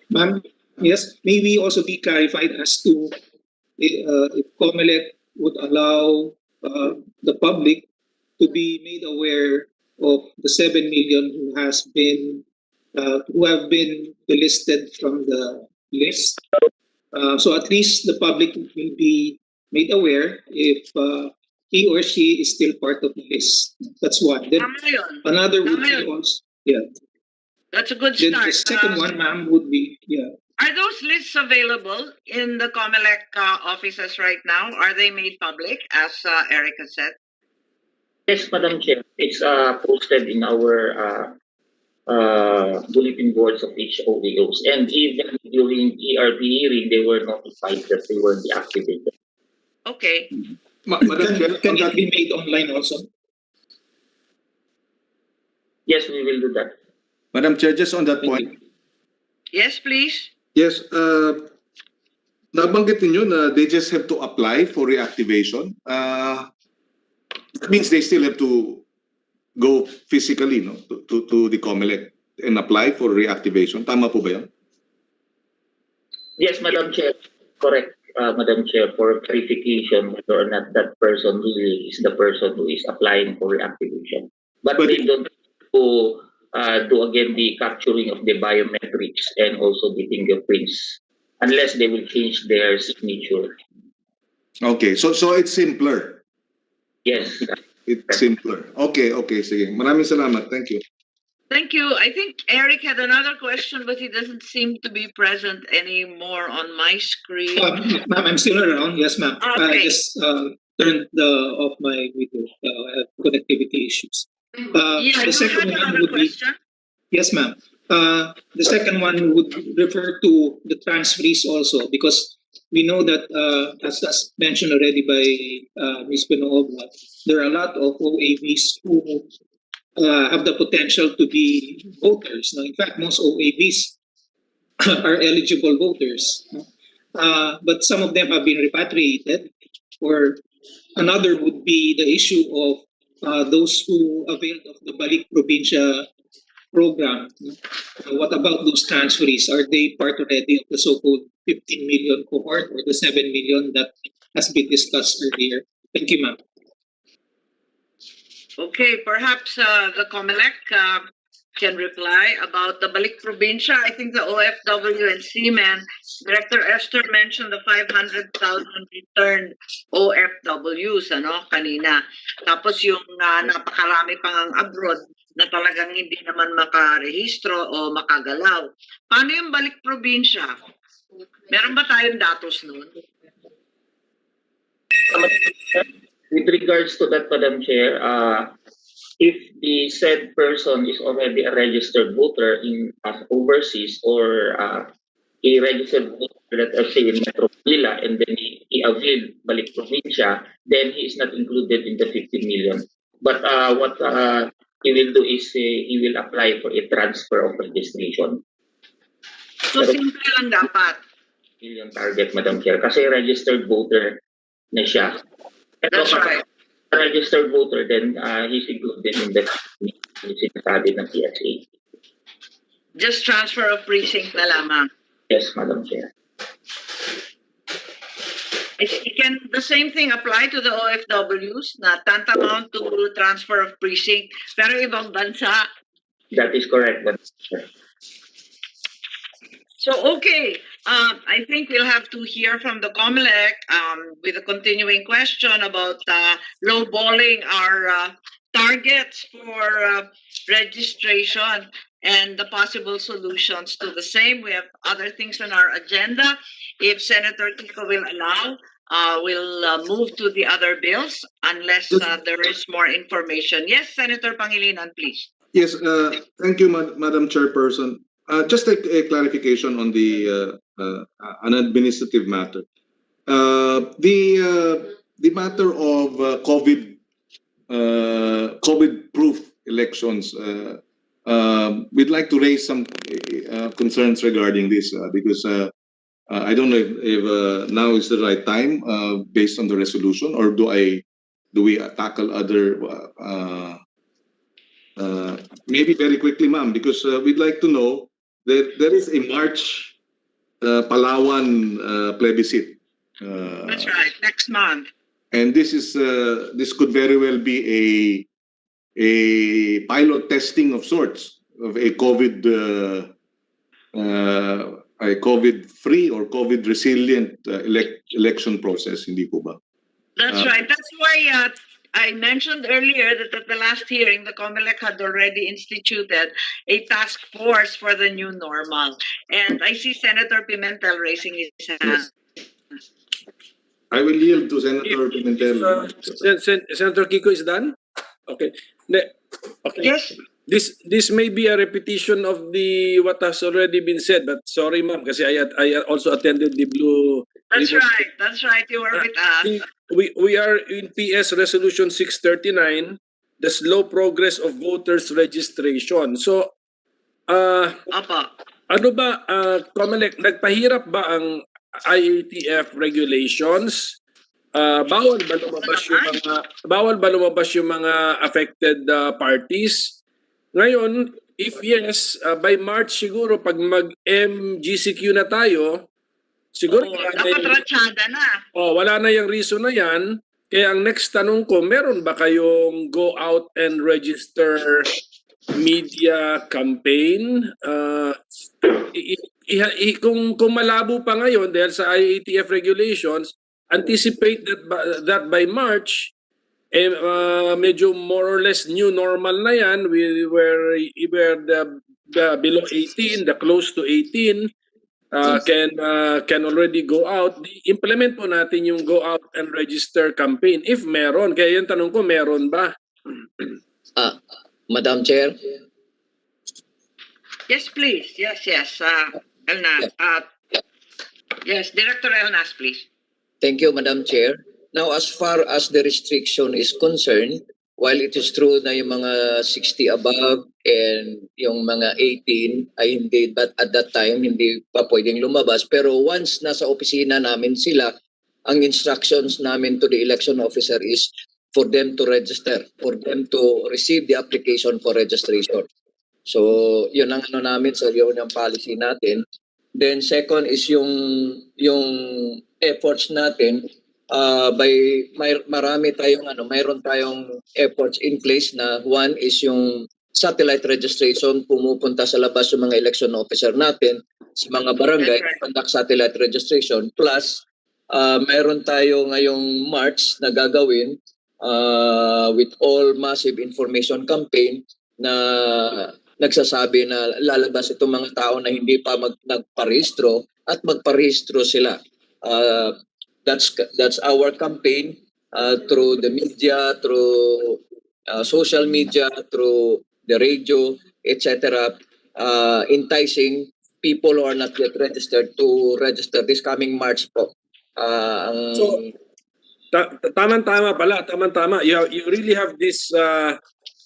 Ma'am, yes, may we also be clarified as to if Comelec would allow the public to be made aware of the 7 million who have been delisted from the list. So at least the public will be made aware if he or she is still part of the list. That's one. Then another would be also, yeah. That's a good Then start. the second one, ma'am, would be, yeah. Are those lists available in the Comelec offices right now? Are they made public, as Eric has said? Yes, Madam Chair. It's posted in our bulletin boards of each OEOs. And even during ERP hearing, they were notified that they were deactivated. Okay. Madam Chair, Can that be made online also? Yes, we will do that. Madam Chair, just on that point. Yes, please. Yes, nabanggit ninyo na they just have to apply for reactivation. That means they still have to go physically, no, to the Comelec and apply for reactivation. Tama po ba yan? Yes, Madam Chair. Correct, Madam Chair, for verification whether or not that person really is the person who is applying for reactivation. But they don't do again the capturing of the biometrics and also the fingerprints unless they will change their signature. Okay, so it's simpler. Yes. It's simpler. Okay, sige. Maraming salamat. Thank you. Thank you. I think Eric had another question, but he doesn't seem to be present anymore on my screen. Ma'am, I'm still around. Yes, ma'am. I Okay. just turned off my video. I have connectivity issues. Yeah, The you second had one another would be, question? yes, ma'am. The second one would refer to the transferees also, because we know that, as mentioned already by Ms. Pinoobla, there are a lot of OAVs who have the potential to be voters. Now, in fact, most OAVs are eligible voters. But some of them have been repatriated, or another would be the issue of those who availed of the Balik Probinsya program. What about those transferees? Are they part already of the so-called 15 million cohort or the 7 million that has been discussed earlier? Thank you, ma'am. Okay, perhaps the Comelec can reply about the Balik Probinsya. I think the OFW and Seaman, Director Esther mentioned the 500,000 returned OFWs, ano, kanina. Tapos yung napakarami pang ang abroad na talagang hindi naman makarehistro o makagalaw. Paano yung Balik Probinsya? Meron ba tayong datos nun? With regards to that, Madam Chair, if the said person is already a registered voter in overseas, or a registered voter, let us say in Metro Manila, and then he availed Balik Provincia, then he is not included in the 15 million. But what he will do is he will apply for a transfer of registration. So simple lang dapat. Million target, Madam Chair, kasi registered voter na siya. That's right. Registered voter, then he's included in the sinasabi ng PSA. Just transfer of precinct na lamang. Yes, Madam Chair. Can the same thing apply to the OFWs na tantamount to transfer of precinct pero ibang bansa? That is correct, Madam Chair. So, okay, I think we'll have to hear from the Comelec with a continuing question about lowballing our targets for registration and the possible solutions to the same. We have other things on our agenda. If Senator Kiko will allow, we'll move to the other bills unless there is more information. Yes, Senator Pangilinan, please. Yes, thank you, Madam Chairperson. Just a clarification on the an administrative matter. The matter of COVID-proof elections. We'd like to raise some concerns regarding this because I don't know if now is the right time based on the resolution, or do we tackle other? Maybe very quickly, ma'am, because we'd like to know that there is a March Palawan plebiscite. That's right, next month. And this could very well be a pilot testing of sorts of a COVID-free or COVID-resilient election process, hindi po ba? That's right. That's why I mentioned earlier that at the last hearing, the Comelec had already instituted a task force for the new normal. And I see Senator Pimentel raising his hand. I will yield to Senator Pimentel. Senator Kiko is done? Okay. Okay. Yes. This may be a repetition of what has already been said, but sorry, ma'am, because I also attended the Blue. That's right. That's right. You were with us. We are in PS Resolution 639, the slow progress of voters registration. So, ano ba, Comelec, nagpahirap ba ang IATF regulations? Bawal ba lumabas yung mga affected parties? Ngayon, if yes, by March siguro pag mag-MGCQ na tayo, siguro dapat ratsyada na. Wala na yung reason na yan. Kaya ang next tanong ko, meron ba kayong go out and register media campaign? Kung malabo pa ngayon dahil sa IATF regulations, anticipate that by March, medyo more or less new normal na yan. Where the below 18, the close to 18 can already go out. Implement po natin yung go out and register campaign if meron. Kaya yung tanong ko, meron ba? Madam Chair. Yes, please. Yes. Elna. Yes, Director Elnas, please. Thank you, Madam Chair. Now, as far as the restriction is concerned, while it is true na yung mga 60 above and yung mga 18 ay hindi, but at that time, hindi pa pwedeng lumabas. Pero once nasa opisina namin sila, ang instructions namin to the election officer is for them to register, for them to receive the application for registration. So, yun ang namin sa yun ang policy natin. Then second is yung efforts natin mayroon tayong efforts in place na one is yung satellite registration, pumupunta sa labas yung mga election officer natin sa mga barangay, conduct satellite registration, plus mayroon tayo ngayong March na gagawin with all massive information campaign na nagsasabi na lalabas itong mga tao na hindi pa nagparehistro at magparehistro sila. That's our campaign through the media, through social media, through the radio, etc. Enticing people who are not yet registered to register this coming March po. So, tama. You really have this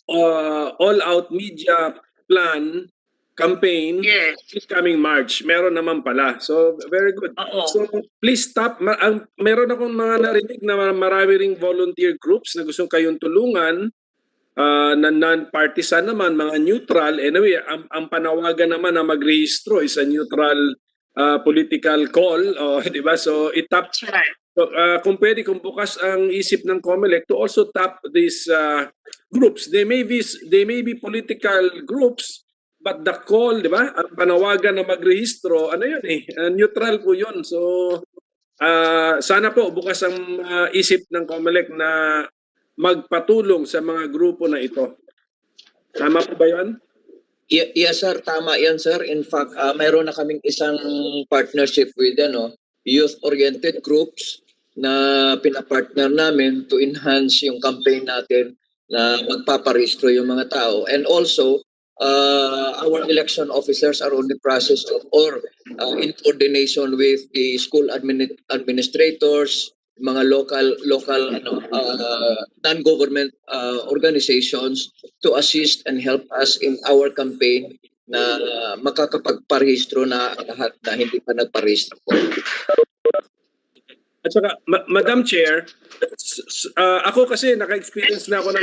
all-out media plan campaign this coming March. Meron naman pala. So, very good. So, please stop. Meron akong mga narinig na marami ring volunteer groups na gusto kayong tulungan na non-partisan naman, mga neutral. Anyway, ang panawagan naman na magrehistro is a neutral political call. Di ba? So, itap. Right. So, kung bukas ang isip ng Comelec to also tap these groups. They may be political groups, but the call, di ba? Ang panawagan na magrehistro, neutral po yun. So, sana po bukas ang isip ng Comelec na magpatulong sa mga grupo na ito. Tama po ba yun? Yes, sir. Tama yan, sir. In fact, mayroon na kaming isang partnership with youth-oriented groups na pinapartner namin to enhance yung campaign natin na magpaparehistro yung mga tao. And also, our election officers are on the process of in coordination with the school administrators, mga local non-government organizations to assist and help us in our campaign na makakapagparehistro na lahat na hindi pa nagparehistro po. At saka, Madam Chair, ako kasi naka-experience na ako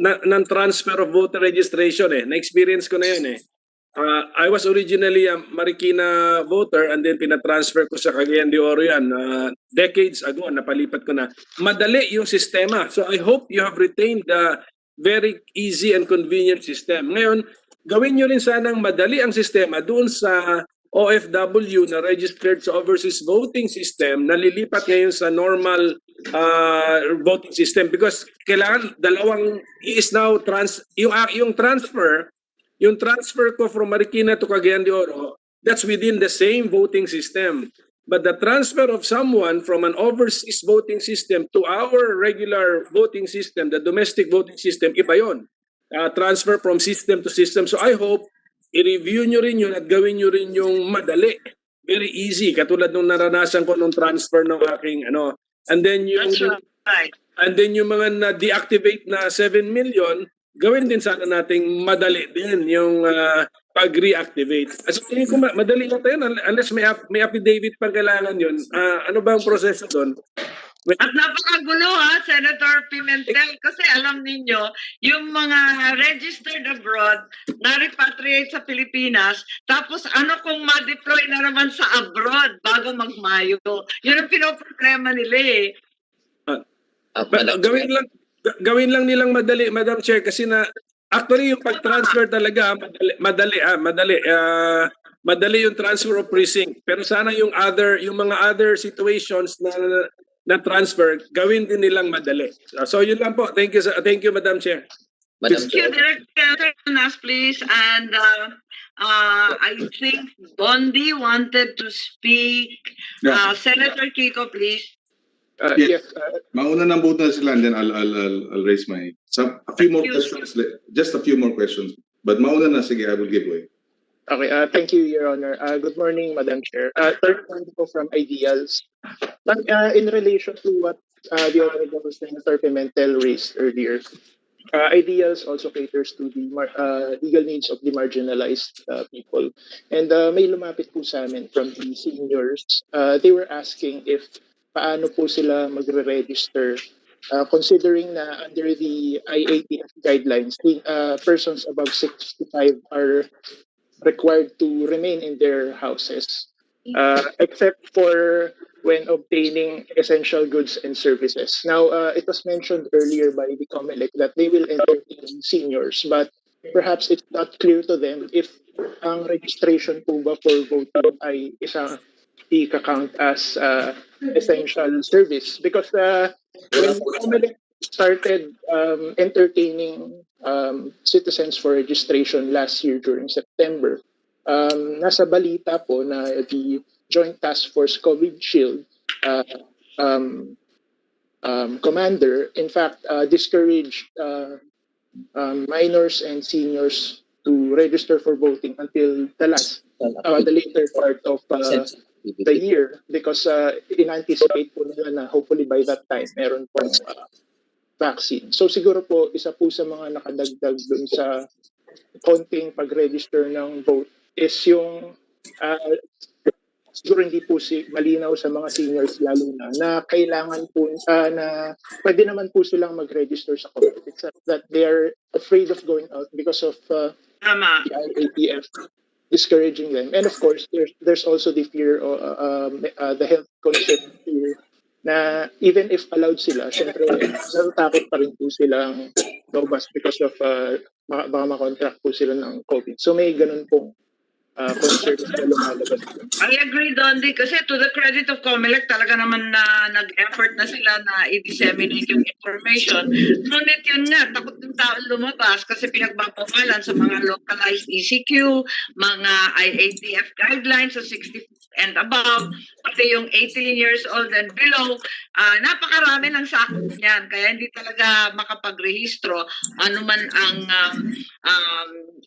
ng transfer of voter registration Na-experience ko na yun I was originally a Marikina voter and then pinatransfer ko sa Cagayan de Oro yan. Decades ago, napalipat ko na. Madali yung sistema. So I hope you have retained the very easy and convenient system. Ngayon, gawin nyo rin sanang madali ang sistema doon sa OFW na registered sa overseas voting system na lilipat ngayon sa normal voting system because kailangan dalawang is now yung transfer ko from Marikina to Cagayan de Oro, that's within the same voting system. But the transfer of someone from an overseas voting system to our regular voting system, the domestic voting system, iba yun. Transfer from system to system. So I hope i-review nyo rin yun at gawin nyo rin yung madali. Very easy. Katulad nung naranasan ko nung transfer ng aking And then yung, right. And then yung mga na-deactivate na 7 million, gawin din sana nating madali din yung pag-reactivate. So tingin ko madali lang tayo unless may affidavit pang kailangan yun. Ano ba ang proseso doon? At napakagulo Senator Pimentel, kasi alam ninyo, yung mga registered abroad na repatriate sa Pilipinas, tapos ano kung ma-deploy na naman sa abroad bago magmayo? Yun ang pinoproblema nila Gawin lang nilang madali, Madam Chair, kasi actually yung pag-transfer talaga madali yung transfer of precinct. Pero sana yung mga other situations na na transfer, gawin din nilang madali. So yun lang po. Thank you, Madam Chair. Madam Thank you, Chair. Director Nas, please. And I think Bondi wanted to speak. Yeah. Senator Kiko, please. Yes. Mauna ng vote na sila, and then I'll raise my a few more questions. Just a few more questions. But mauna na, sige, I will give way. Okay, thank you, Your Honor. Good morning, Madam Chair. Third point po from Ideals. But in relation to what the Honorable Senator Pimentel raised earlier, Ideals also caters to the legal needs of the marginalized people. And may lumapit po sa amin from the seniors. They were asking if paano po sila magre-register considering na under the IATF guidelines, persons above 65 are required to remain in their houses, except for when obtaining essential goods and services. Now, it was mentioned earlier by the Comelec that they will entertain seniors, but perhaps it's not clear to them if ang registration po ba for voting ay isang i-count as essential service. Because when Comelec started entertaining citizens for registration last year during September, nasa balita po na the Joint Task Force COVID Shield commander, in fact, discouraged minors and seniors to register for voting until the later part of the year, because in-anticipate po nila na hopefully by that time meron pong vaccine. So siguro po isa po sa mga nakadagdag dun sa konting pag-register ng vote is yung siguro hindi po malinaw sa mga seniors lalo na kailangan po na pwede naman po silang mag-register sa COVID, except that they are afraid of going out because of the IATF discouraging them. And of course, there's also the fear of the health concern fear na even if allowed sila, syempre natatakot pa rin po silang lumabas because of baka makontract po sila ng COVID. So may ganun pong concerns na lumalabas. I agree, Dondi, kasi to the credit of Comelec, talaga naman na nag-effort na sila na i-disseminate yung information. Ngunit yun nga, takot yung tao lumabas kasi pinagbabawalan sa mga localized ECQ, mga IATF guidelines sa 60 and above, pati yung 18 years old and below, napakarami ng sakop niyan. Kaya hindi talaga makapagrehistro ano man ang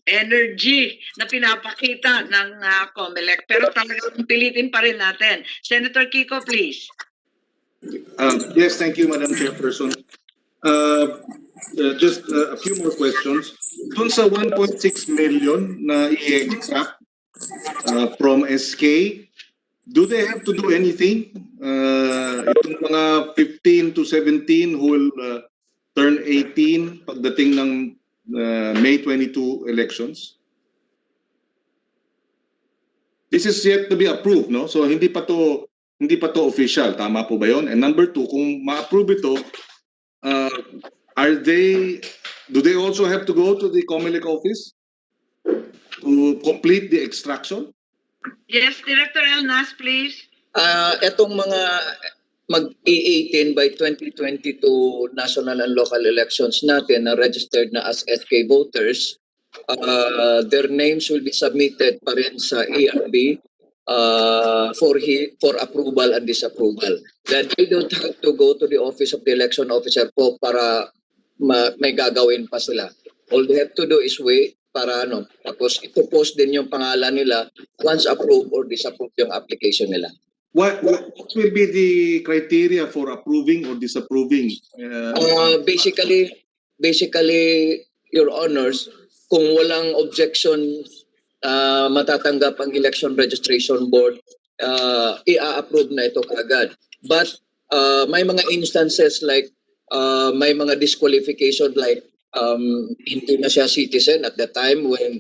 energy na pinapakita ng Comelec. Pero talagang pilitin pa rin natin. Senator Kiko, please. Yes, thank you, Madam Chairperson. Just a few more questions. Dun sa 1.6 million na i-extract from SK, do they have to do anything? Itong mga 15 to 17 who will turn 18 pagdating ng May 22 elections? This is yet to be approved, no? So hindi pa to official, tama po ba 'yon? And number two, kung ma-approve ito, do they also have to go to the Comelec office to complete the extraction? Yes, Director Elnas, please. Etong mga mag-18 by 2022 national and local elections natin na registered na as SK voters, their names will be submitted pa rin sa ERB for approval and disapproval. Then they don't have to go to the office of the election officer po para may gagawin pa sila. All they have to do is wait para tapos ito-post din yung pangalan nila once approved or disapproved yung application nila. What will be the criteria for approving or disapproving? Basically, Your Honors, kung walang objection, matatanggap ang Election Registration Board, i-approve na ito kagad. But may mga instances like may mga disqualification like hindi na siya citizen at the time when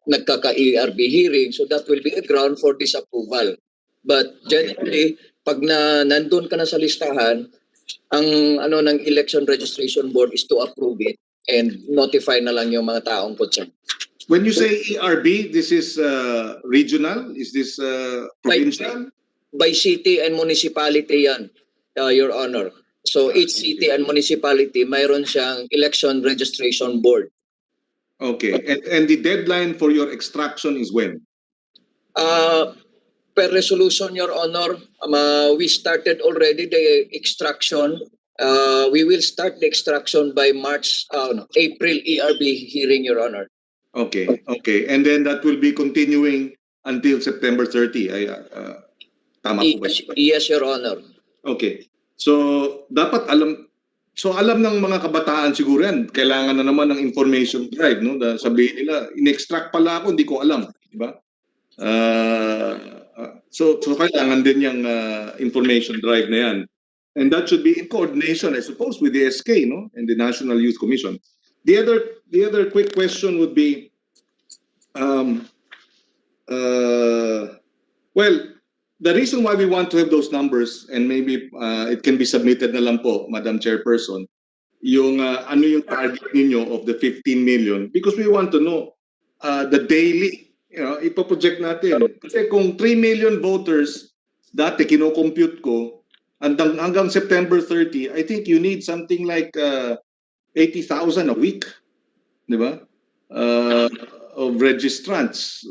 nagkaka-ERB hearing, so that will be a ground for disapproval. But generally, pag nandun ka na sa listahan, ang ng Election Registration Board is to approve it and notify na lang yung mga taong concerned. When you say ERB, this is regional? Is this provincial? by city and municipality yan, Your Honor. So each city and municipality, mayroon siyang election registration board. Okay. And the deadline for your extraction is when? Per resolution, Your Honor, we started already the extraction. We will start the extraction by April ERB hearing, Your Honor. Okay. Okay. And then that will be continuing until September 30. Tama po ba? Yes, Your Honor. Okay. So, dapat alam ng mga kabataan siguro yan, kailangan na naman ng information drive, no? Sabihin nila, in-extract pala ako, hindi ko alam, di ba? So kailangan din yung information drive na yan. And that should be in coordination, I suppose, with the SK, no? And the National Youth Commission. The other quick question would be, well, the reason why we want to have those numbers, and maybe it can be submitted na lang po, Madam Chairperson, yung ano yung target ninyo of the 15 million, because we want to know the daily, ipoproject natin. Kasi kung 3 million voters, dati kino-compute ko, hanggang September 30, I think you need something like 80,000 a week, di ba? Of registrants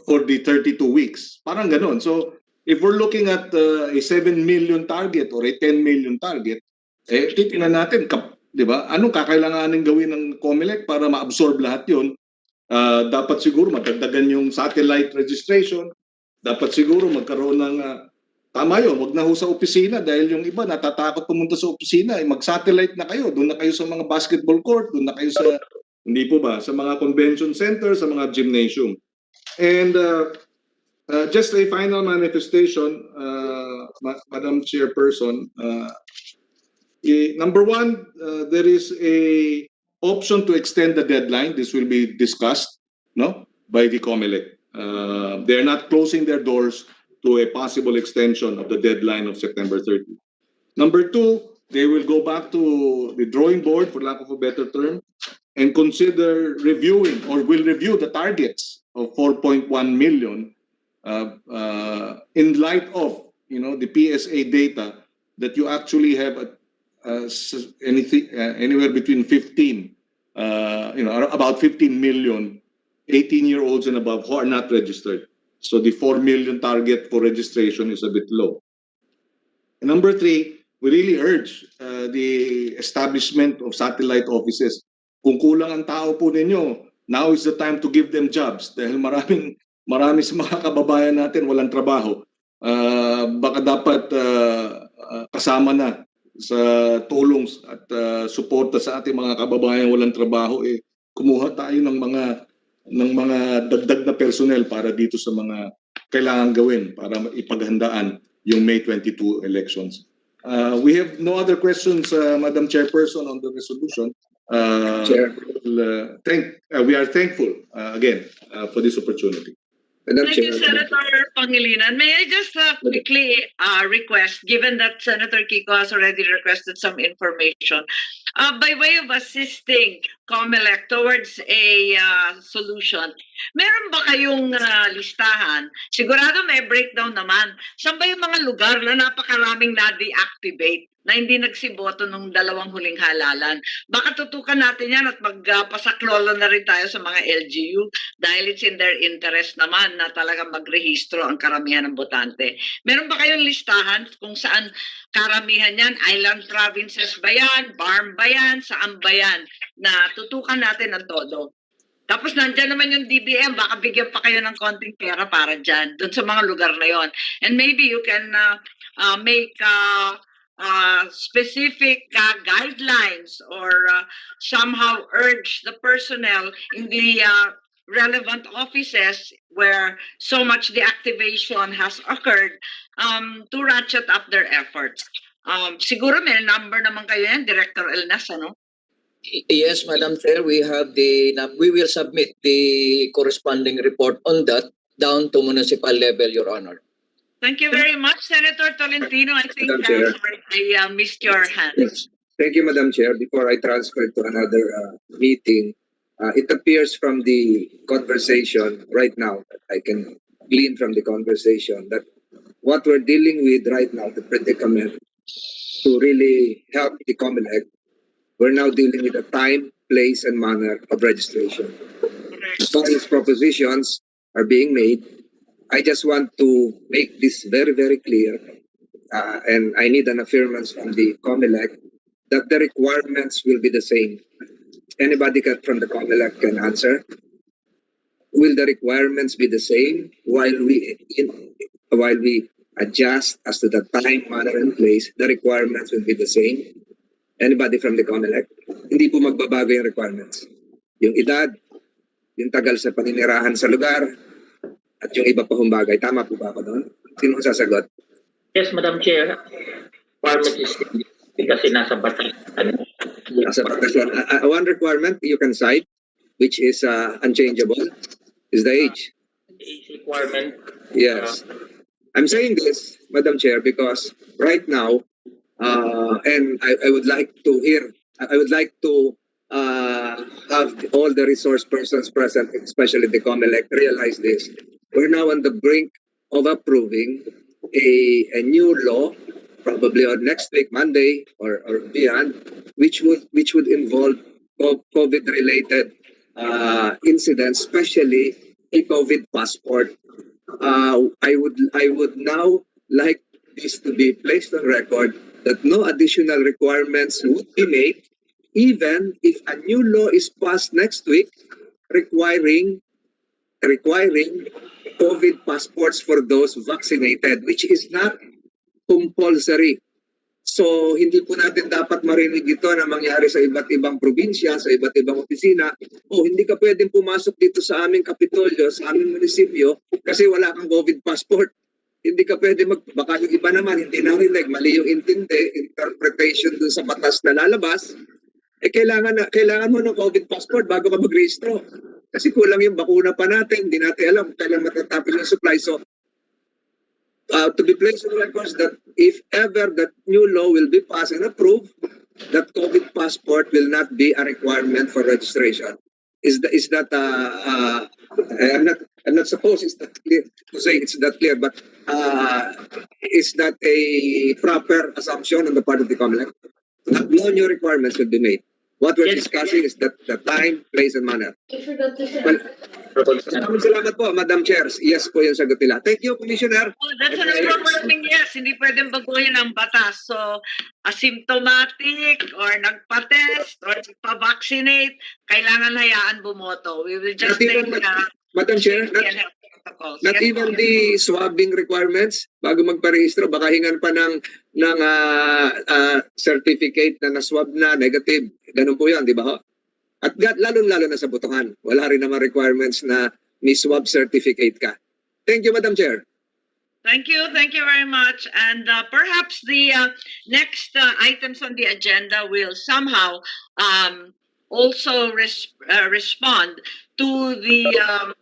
for the 32 weeks. Parang ganon. So, if we're looking at a 7 million target or a 10 million target, titingnan natin, di ba? Anong kakailanganin gawin ng Comelec para ma-absorb lahat yun? Dapat siguro matagdagan yung satellite registration. Dapat siguro magkaroon ng, tama yun, wag na ho sa opisina dahil yung iba natatakot pumunta sa opisina, mag-satellite na kayo. Doon na kayo sa mga basketball court, doon na kayo sa, hindi po ba, sa mga convention center, sa mga gymnasium. And just a final manifestation, Madam Chairperson, number one, there is a option to extend the deadline. This will be discussed, no, by the Comelec. They're not closing their doors to a possible extension of the deadline of September 30. Number two, they will go back to the drawing board, for lack of a better term, and consider reviewing or will review the targets of 4.1 million in light of the PSA data that you actually have anything anywhere between 15 about 15 million 18-year-olds and above who are not registered. So the 4 million target for registration is a bit low. And number three, we really urge the establishment of satellite offices. Kung kulang ang tao po ninyo, now is the time to give them jobs dahil marami sa mga kababayan natin walang trabaho. Baka dapat kasama na sa tulong at suporta sa ating mga kababayan walang trabaho, kumuha tayo ng mga dagdag na personnel para dito sa mga kailangan gawin para ipaghandaan yung May 22 elections. We have no other questions, Madam Chairperson, on the resolution. Chair. We are thankful again for this opportunity. Thank you, Senator Pangilinan. May I just quickly request, given that Senator Kiko has already requested some information, by way of assisting Comelec towards a solution, meron ba kayong listahan? Sigurado may breakdown naman. Saan ba yung mga lugar na napakaraming na-deactivate na hindi nagsiboto nung dalawang huling halalan? Baka tutukan natin yan at magpasaklolo na rin tayo sa mga LGU dahil it's in their interest naman na talagang magrehistro ang karamihan ng botante. Meron ba kayong listahan kung saan karamihan yan? Island provinces ba yan? Barm ba yan? Saan ba yan? Na tutukan natin ang todo. Tapos nandyan naman yung DBM, baka bigyan pa kayo ng konting pera para dyan, dun sa mga lugar na yon. And maybe you can make specific guidelines or somehow urge the personnel in the relevant offices where so much deactivation has occurred to ratchet up their efforts. Siguro may number naman kayo yan, Director Elnas, ano? Yes, Madam Chair, we will submit the corresponding report on that down to municipal level, Your Honor. Thank you very much, Senator Tolentino. I think sorry, I missed your hand. Yes. Thank you, Madam Chair. Before I transfer to another meeting, it appears from the conversation right now, I can glean from the conversation that what we're dealing with right now, the predicament, to really help the Comelec, we're now dealing with the time, place, and manner of registration. As far as propositions are being made, I just want to make this very, very clear, and I need an affirmance from the Comelec that the requirements will be the same. Anybody from the Comelec can answer. Will the requirements be the same while we adjust as to the time, manner, and place? The requirements will be the same. Anybody from the Comelec? Hindi po magbabago yung requirements. Yung edad, yung tagal sa paninirahan sa lugar, at yung iba pa hong bagay. Tama po ba ako doon? Sino ang sasagot? Yes, Madam Chair. Requirement is kasi nasa batas. Nasa batas yan. One requirement you can cite, which is unchangeable, is the age. Age requirement. Yes. I'm saying this, Madam Chair, because right now, and I would like to hear, I would like to have all the resource persons present, especially the Comelec, realize this. We're now on the brink of approving a new law, probably on next week, Monday or beyond, which would involve COVID-related incidents, especially a COVID passport. I would now like this to be placed on record that no additional requirements would be made, even if a new law is passed next week requiring COVID passports for those vaccinated, which is not compulsory. So, hindi po natin dapat marinig ito na mangyari sa iba't ibang probinsya, sa iba't ibang opisina. Hindi ka pwedeng pumasok dito sa aming kapitolyo, sa aming munisipyo, kasi wala kang COVID passport. Hindi ka pwede baka yung iba naman, hindi narinig, mali yung interpretation dun sa batas na lalabas, kailangan mo ng COVID passport bago ka mag-rehistro. Kasi kulang yung bakuna pa natin, hindi natin alam kailan matatapos yung supply. So, to be placed on records that if ever that new law will be passed and approved, that COVID passport will not be a requirement for registration. Is that I'm not supposed it's that clear to say it's that clear, but is that a proper assumption on the part of the Comelec? That no new requirements will be made. What we're discussing is that the time, place, and manner. Maraming salamat po, Madam Chair. Yes po yung sagot nila. Thank you, Commissioner. That's an overwhelming yes. Hindi pwedeng baguhin ang batas. So, asymptomatic or nagpa-test or nagpa-vaccinate, kailangan hayaan bumoto. We will just take Madam Chair, not even the swabbing requirements bago magparehistro, baka hingan pa ng certificate na na-swab na negative. Ganun po yan, di ba ho? At lalong-lalo na sa botohan. Wala rin naman requirements na may swab certificate ka. Thank you, Madam Chair. Thank you very much. And perhaps the next items on the agenda will somehow also respond to the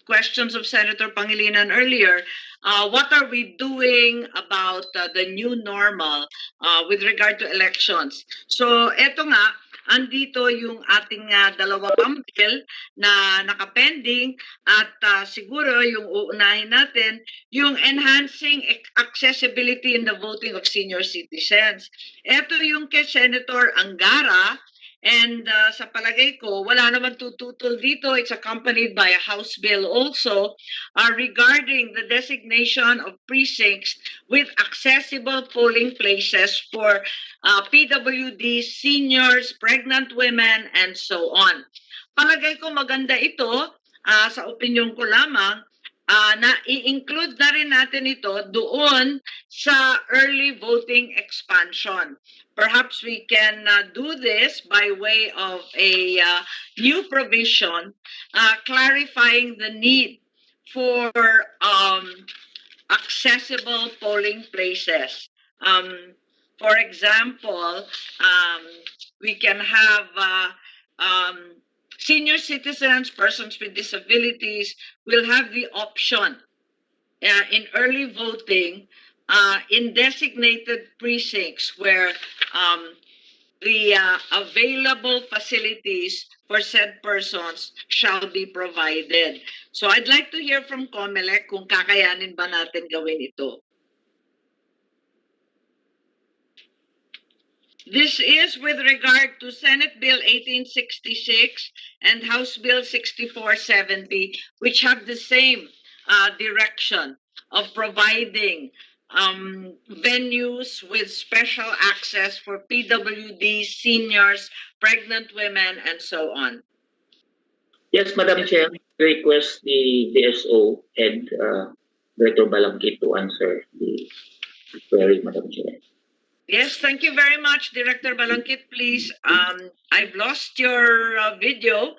questions of Senator Pangilinan earlier. What are we doing about the new normal with regard to elections? So eto nga, andito yung ating dalawa pang bill na nakapending at siguro yung uunahin natin, yung enhancing accessibility in the voting of senior citizens. Ito yung kay Senator Angara. And sa palagay ko, wala naman tututol dito. It's accompanied by a House bill also regarding the designation of precincts with accessible polling places for PWD, seniors, pregnant women, and so on. Palagay ko maganda ito, sa opinion ko lamang, na i-include na rin natin ito doon sa early voting expansion. Perhaps we can do this by way of a new provision clarifying the need for accessible polling places. For example, we can have senior citizens, persons with disabilities will have the option in early voting in designated precincts where the available facilities for said persons shall be provided. So I'd like to hear from Comelec kung kakayanin ba natin gawin ito. This is with regard to Senate Bill 1866 and House Bill 6470, which have the same direction of providing venues with special access for PWD, seniors, pregnant women, and so on. Yes, Madam Chair, request the DSO and Director Balangkit to answer the query, Madam Chair. Yes, thank you very much, Director Balangkit. Please, I've lost your video,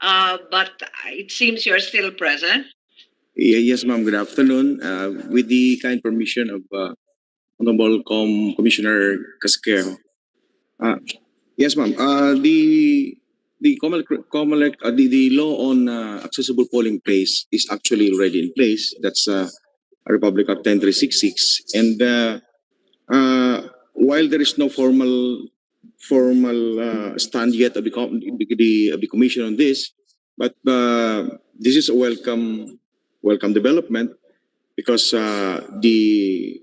but it seems you're still present. Yes, ma'am. Good afternoon. With the kind permission of Honorable Commissioner Casquero. Yes, ma'am. The Comelec, the law on accessible polling place is actually already in place. That's Republic Act 10366, and while there is no formal stand yet of the commission on this, but this is a welcome development because the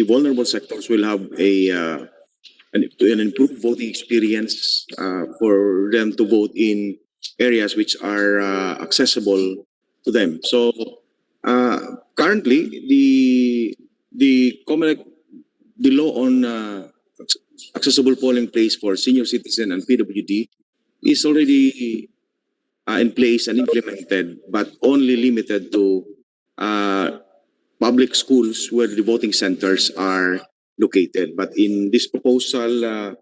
vulnerable sectors will have an improved voting experience for them to vote in areas which are accessible to them. So currently, the Comelec, the law on accessible polling place for senior citizen and PWD is already in place and implemented, but only limited to public schools where the voting centers are located. But in this proposal,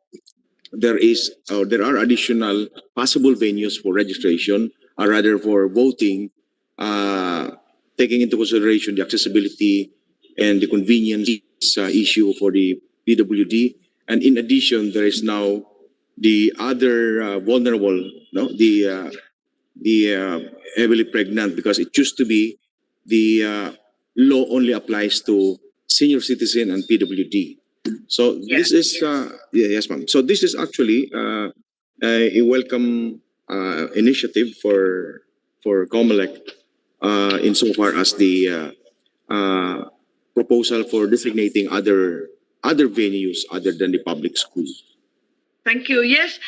there are additional possible venues for registration, or rather for voting, taking into consideration the accessibility and the convenience issue for the PWD. And in addition, there is now the other vulnerable, no, the heavily pregnant, because it used to be the law only applies to senior citizen and PWD. So this is yes, ma'am. So this is actually a welcome initiative for Comelec insofar as the proposal for designating other venues other than the public school. Thank you. Yes,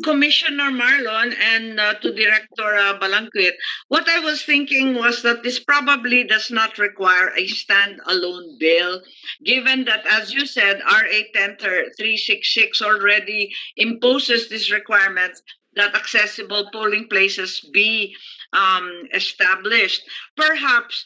Commissioner Marlon and to Director Balangkit, what I was thinking was that this probably does not require a standalone bill, given that, as you said, RA 10366 already imposes this requirement that accessible polling places be established. Perhaps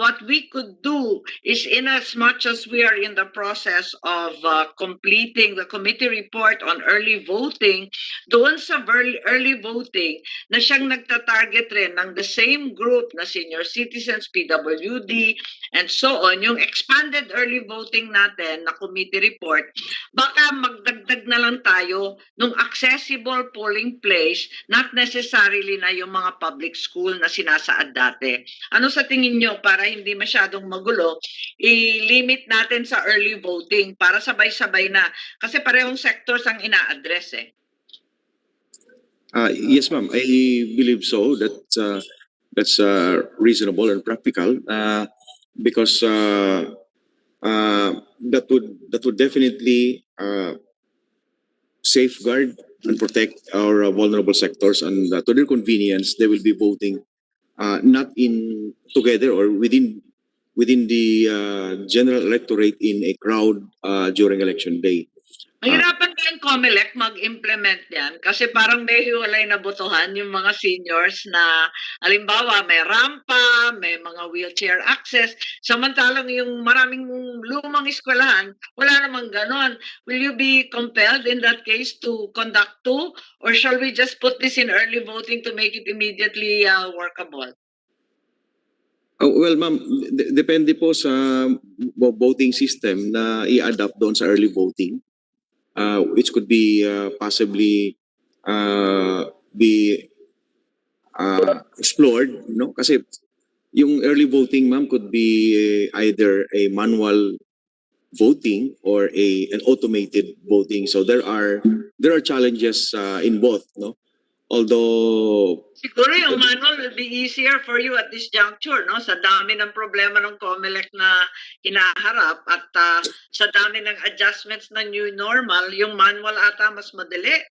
what we could do is, in as much as we are in the process of completing the committee report on early voting, doon sa early voting na siyang nagta-target rin ng the same group na senior citizens, PWD, and so on, yung expanded early voting natin na committee report, baka magdagdag na lang tayo ng accessible polling place, not necessarily na yung mga public school na sinasaad dati. Ano sa tingin nyo, para hindi masyadong magulo, i-limit natin sa early voting para sabay-sabay na, kasi parehong sectors ang ina-address eh. Yes, ma'am. I believe so. That's reasonable and practical because that would definitely safeguard and protect our vulnerable sectors, and to their convenience, they will be voting not in together or within the general electorate in a crowd during election day. Mahirapan kayong Comelec mag-implement yan kasi parang may hiwalay na botohan yung mga seniors na halimbawa may rampa, may mga wheelchair access, samantalang yung maraming lumang eskwelahan, wala namang ganon. Will you be compelled in that case to conduct two, or shall we just put this in early voting to make it immediately workable? Well, ma'am, depende po sa voting system na i-adapt doon sa early voting. Which could be possibly be explored, no? Kasi yung early voting, ma'am, could be either a manual voting or an automated voting. So there are challenges in both, no? although Siguro yung manual will be easier for you at this juncture, no? Sa dami ng problema ng Comelec na hinaharap at sa dami ng adjustments na new normal, yung manual ata mas madali.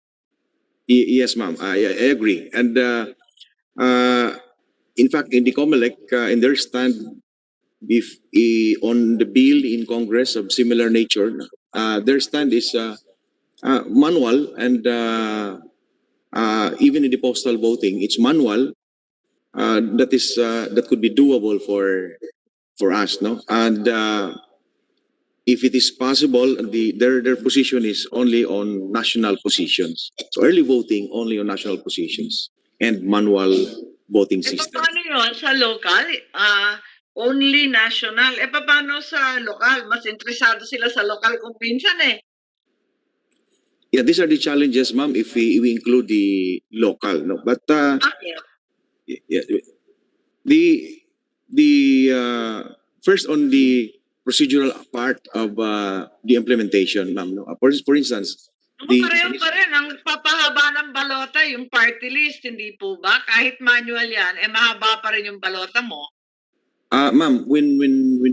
yes, ma'am, I agree. And in fact, in the Comelec, in their stand, if on the bill in Congress of similar nature, their stand is manual, and even in the postal voting, it's manual. That could be doable for us, no? And if it is possible, their position is only on national positions. So early voting only on national positions and manual voting system. Paano yun sa local? Only national. Paano sa local? Mas interesado sila sa local kung minsan eh. Yeah, these are the challenges, ma'am, if we include the local, no? But yeah, the first on the procedural part of the implementation, ma'am, no? For instance, Pareho pa rin. Ang papahaba ng balota, yung party list, hindi po ba? Kahit manual yan, mahaba pa rin yung balota mo. ma'am, when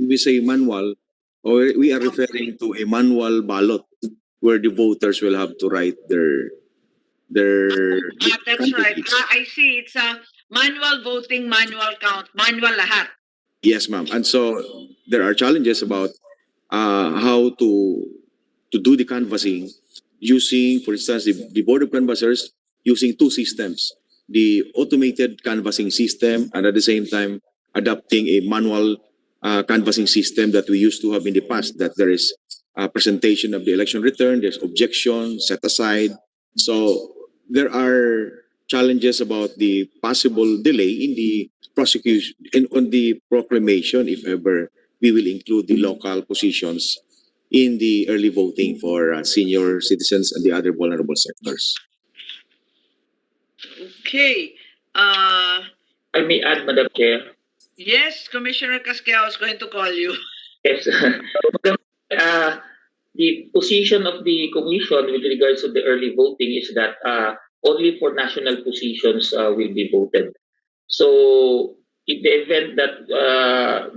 we say manual, or we are referring to a manual ballot where the voters will have to write their That's right. I see. It's a manual voting, manual count, manual lahat. Yes, ma'am. And so there are challenges about how to do the canvassing using, for instance, the Board of Canvassers using two systems: the automated canvassing system, and at the same time adopting a manual canvassing system that we used to have in the past. That there is a presentation of the election return, there's objection, set aside. So there are challenges about the possible delay in the prosecution and on the proclamation, if ever we will include the local positions in the early voting for senior citizens and the other vulnerable sectors. Okay. I may add, Madam Chair. Yes, Commissioner Casquejo is going to call you. Yes. The position of the commission with regards to the early voting is that only for national positions will be voted. So in the event that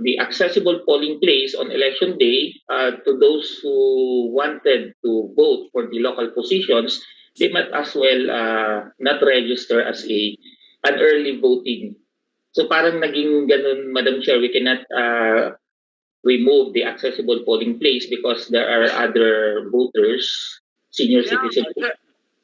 the accessible polling place on election day to those who wanted to vote for the local positions, they might as well not register as an early voting. So parang naging ganun, Madam Chair, we cannot remove the accessible polling place because there are other voters, senior citizens.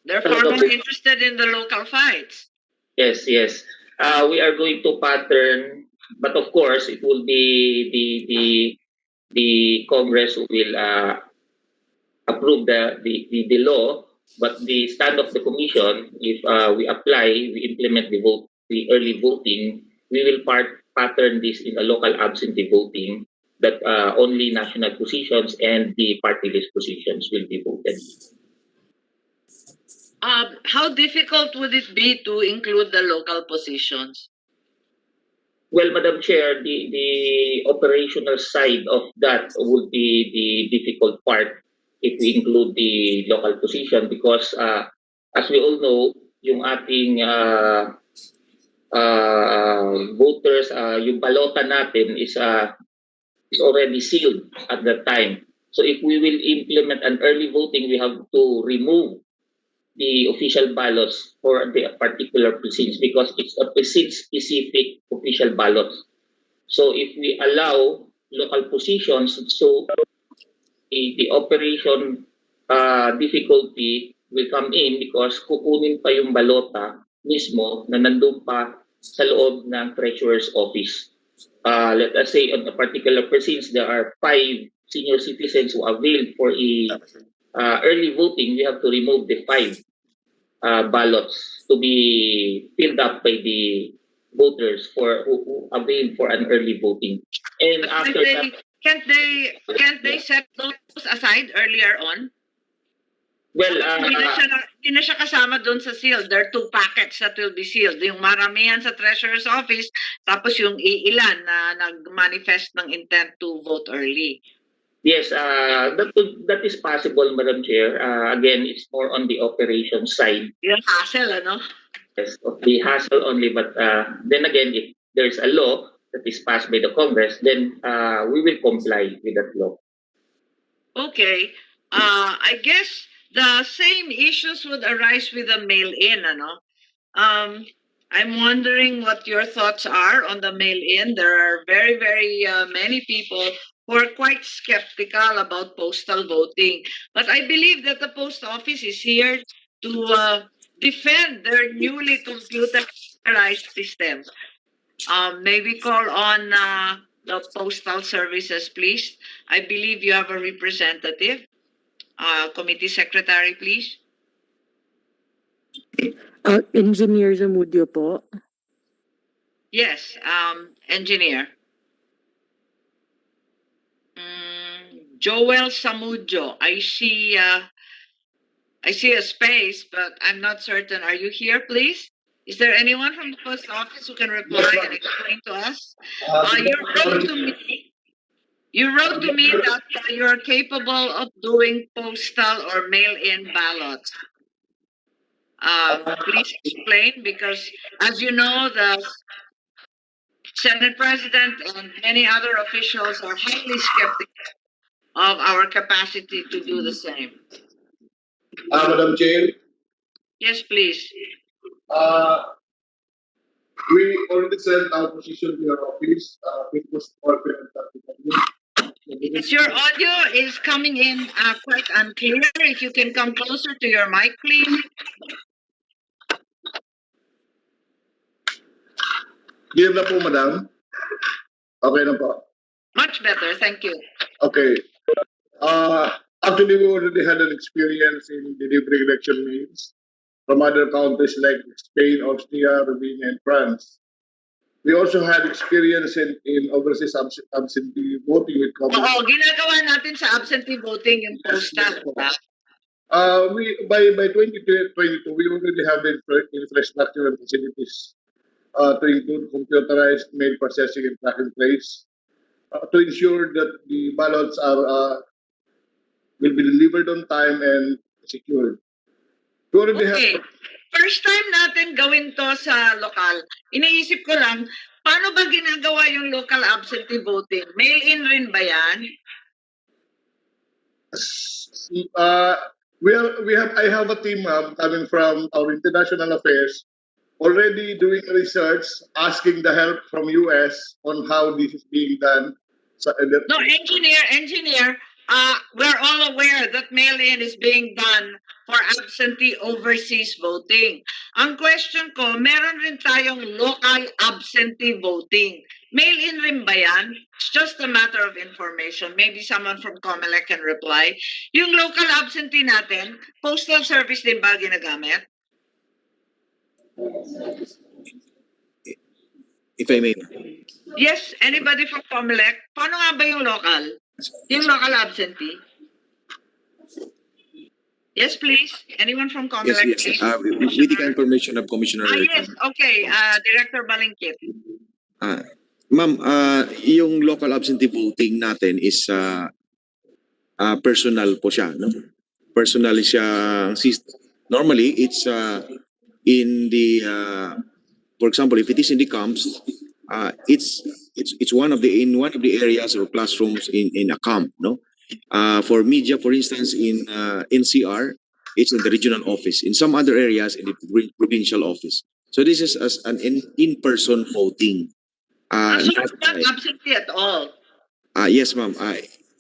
They're far more interested in the local fights. Yes, yes. We are going to pattern, but of course, it will be the Congress who will approve the law. But the stand of the commission, if we apply, we implement the early voting, we will pattern this in a local absentee voting that only national positions and the party list positions will be voted. How difficult would it be to include the local positions? Well, Madam Chair, the operational side of that would be the difficult part if we include the local position because as we all know, yung ating voters, yung balota natin is already sealed at that time. So if we will implement an early voting, we have to remove the official ballots for the particular precincts because it's a precinct-specific official ballot. So if we allow local positions, so the operation difficulty will come in because kukunin pa yung balota mismo na nandun pa sa loob ng treasurer's office. Let us say on a particular precinct, there are 5 senior citizens who availed for early voting. We have to remove the 5 ballots to be filled up by the voters who availed for an early voting. And after that, can't they set those aside earlier on? Well, hindi na siya kasama doon sa sealed. There are 2 packets that will be sealed. Yung maramihan sa treasurer's office, tapos yung iilan na nag-manifest ng intent to vote early. Yes, that is possible, Madam Chair. Again, it's more on the operation side. Yung hassle, ano? yes, of the hassle only. But then again, if there's a law that is passed by the Congress, then we will comply with that law. Okay. I guess the same issues would arise with the mail-in, ano? I'm wondering what your thoughts are on the mail-in. There are very, very many people who are quite skeptical about postal voting. But I believe that the post office is here to defend their newly computerized system. Maybe call on the postal services, please. I believe you have a representative. Committee secretary, please. Engineer Zamudio po. Yes, engineer. Joel Samudio. I see a space, but I'm not certain. Are you here, please? Is there anyone from the post office who can reply and explain to us? You wrote to me that you're capable of doing postal or mail-in ballots. Please explain, because as you know, the Senate President and many other officials are highly skeptical of our capacity to do the same. Madam Chair, Yes, please. we already sent our position to your office. It was open. Yes, your audio is coming in quite unclear. If you can come closer to your mic, please. Clear na po, madam? Okay na po. Much better, thank you. Okay. Actually, we already had an experience in delivering election mails from other countries like Spain, Austria, Romania, and France. We also had experience in overseas absentee voting with Oo, Comelec. ginagawa natin sa absentee voting yung postal. By 2022, we already have the infrastructure and facilities to include computerized mail processing and track and trace to ensure that the ballots will be delivered on time and secured. We already Okay. have. First time natin gawin to sa lokal. Iniisip ko lang, paano ba ginagawa yung local absentee voting? Mail-in rin ba yan? I have a team coming from our international affairs already doing research, asking the help from US on how this is being done. No, engineer, we're all aware that mail-in is being done for absentee overseas voting. Ang question ko, meron rin tayong local absentee voting. Mail-in rin ba yan? It's just a matter of information. Maybe someone from Comelec can reply. Yung local absentee natin, postal service din ba ginagamit? If I may. Yes, anybody from Comelec? Paano nga ba yung local? Yung local absentee? Yes, please. Anyone from Comelec, Yes. please? With the confirmation of Commissioner. Yes. Okay. Director Balingkit. Ma'am, yung local absentee voting natin is personal po siya, no? Personal siya. Normally, it's in the for example, if it is in the camps, it's one of the areas or classrooms in a camp, no? For media, for instance, in NCR, it's in the regional office. In some other areas, in the provincial office. So this is as an in-person voting. So it's not absentee at all. Yes, ma'am.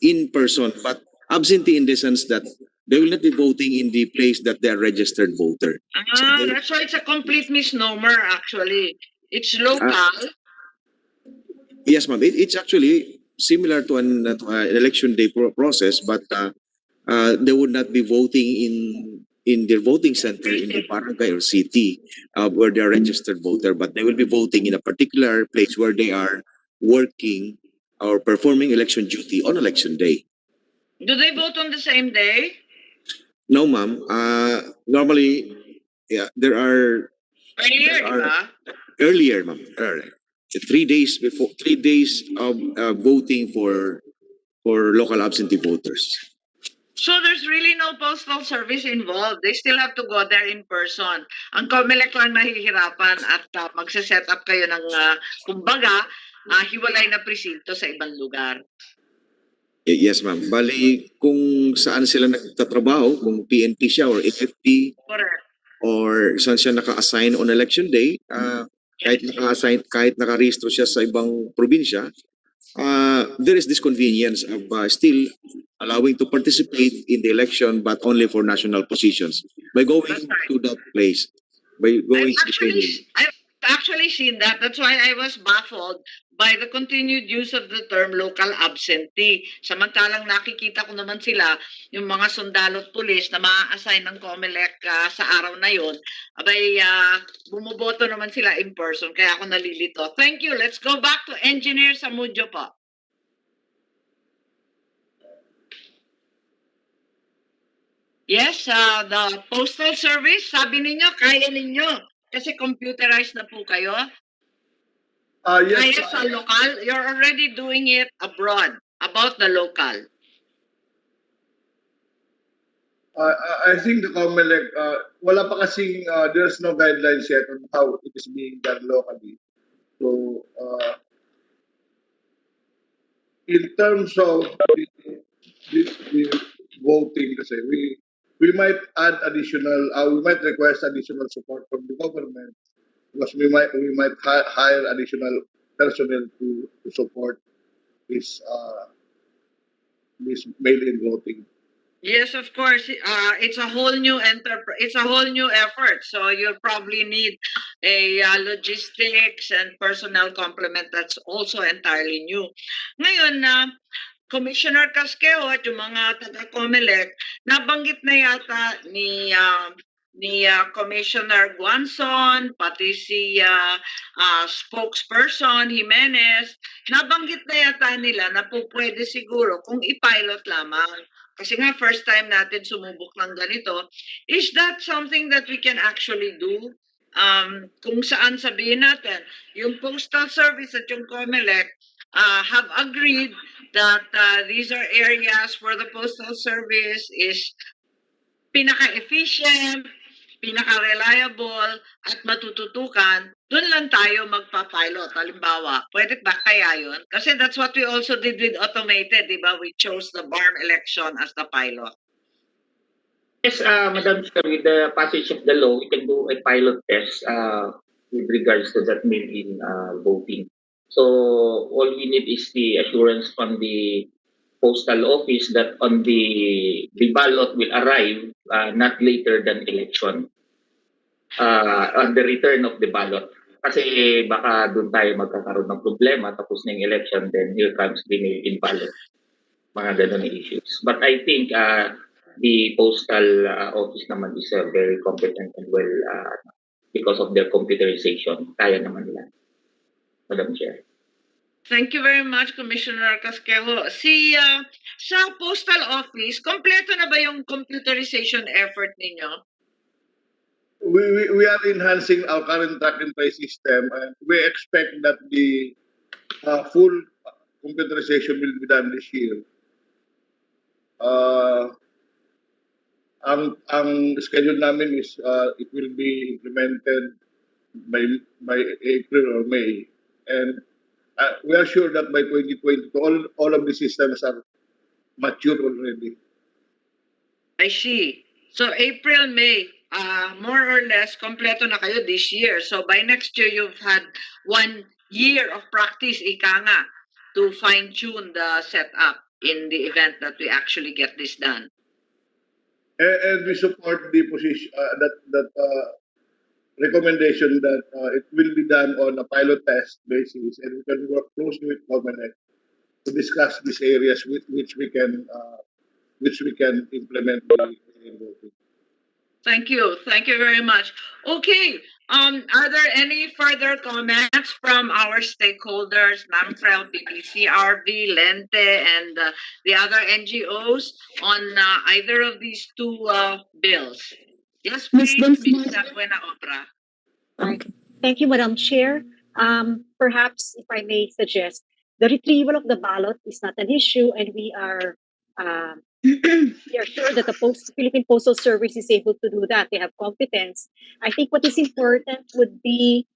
In person, but absentee in the sense that they will not be voting in the place that they are registered voter. That's why it's a complete misnomer, actually. It's local. Yes, ma'am. It's actually similar to an election day process, but they would not be voting in their voting center in the barangay or city where they are registered voter, but they will be voting in a particular place where they are working or performing election duty on election day. Do they vote on the same day? No, ma'am. Normally, yeah, there are earlier, ma'am. Earlier. 3 days before, 3 days of voting for local absentee voters. So there's really no postal service involved. They still have to go there in person. Ang Comelec lang nahihirapan at magse-set up kayo ng, kumbaga, hiwalay na presinto sa ibang lugar. Yes, ma'am. Bali, kung saan sila nagtatrabaho, kung PNP siya or FFP, Correct. or saan siya naka-assign on election day, kahit naka-assign, kahit nakarehistro siya sa ibang probinsya, there is this convenience of still allowing to participate in the election but only for national positions by going That's right. to that place, by going to the venue. I've actually seen that. That's why I was baffled by the continued use of the term local absentee. Samantalang nakikita ko naman sila, yung mga sundalo at pulis na maa-assign ng Comelec sa araw na yon, abay bumoboto naman sila in person. Kaya ako nalilito. Thank you. Let's go back to Engineer Samudjo po. Yes, the Postal Service, sabi ninyo, kaya ninyo. Kasi computerized na po kayo. Yes, Kaya sa local, you're already doing it abroad, about the local. I think the Comelec, wala pa kasing, there's no guidelines yet on how it is being done locally. So, in terms of the voting, kasi we might add additional, we might request additional support from the government because we might hire additional personnel to support this mail-in voting. Yes, of course. It's a whole new It's a whole new effort. So you'll probably need a logistics and personnel complement that's also entirely new. Ngayon, Commissioner Casqueo at yung mga taga-Comelec, nabanggit na yata ni Commissioner Guanzon, pati si spokesperson Jimenez, nabanggit na yata nila na po pwede siguro kung i-pilot lamang. Kasi nga first time natin sumubok ng ganito, is that something that we can actually do? Kung saan sabihin natin, yung Postal Service at yung Comelec have agreed that these are areas where the Postal Service is pinaka-efficient, pinaka-reliable, at matututukan, doon lang tayo magpa-pilot. Halimbawa, pwede ba kaya yun? Kasi that's what we also did with automated, di ba? We chose the BARM election as the pilot. Yes, Madam Chair, with the passage of the law, we can do a pilot test with regards to that mail-in voting. So all we need is the assurance from the postal office that on the ballot will arrive not later than election, on the return of the ballot. Kasi baka doon tayo magkakaroon ng problema, tapos ng election, then here comes the mail-in ballot. Mga ganun issues. But I think the postal office naman is very competent and well because of their computerization. Kaya naman nila, Madam Chair. Thank you very much, Commissioner Casquejo. Sa postal office, kompleto na ba yung computerization effort ninyo? We are enhancing our current track and trace system, and we expect that the full computerization will be done this year. Ang schedule namin is it will be implemented by April or May, and we are sure that by 2022 all of the systems are mature already. I see. So April, May, more or less, kompleto na kayo this year. So by next year, you've had 1 year of practice, ika nga, to fine-tune the setup in the event that we actually get this done. And we support the position that recommendation that it will be done on a pilot test basis, and we can work closely with Comelec to discuss these areas with which we can implement the voting. Thank you. Thank you very much. Okay. Are there any further comments from our stakeholders, NAMFREL, PPCRB, Lente, and the other NGOs on either of these two bills? Yes, please, Ms. Buena Obra. Thank you, Madam Chair. Perhaps, if I may suggest, the retrieval of the ballot is not an issue, and we are we are sure that the Philippine Postal Service is able to do that. They have competence. I think what is important would be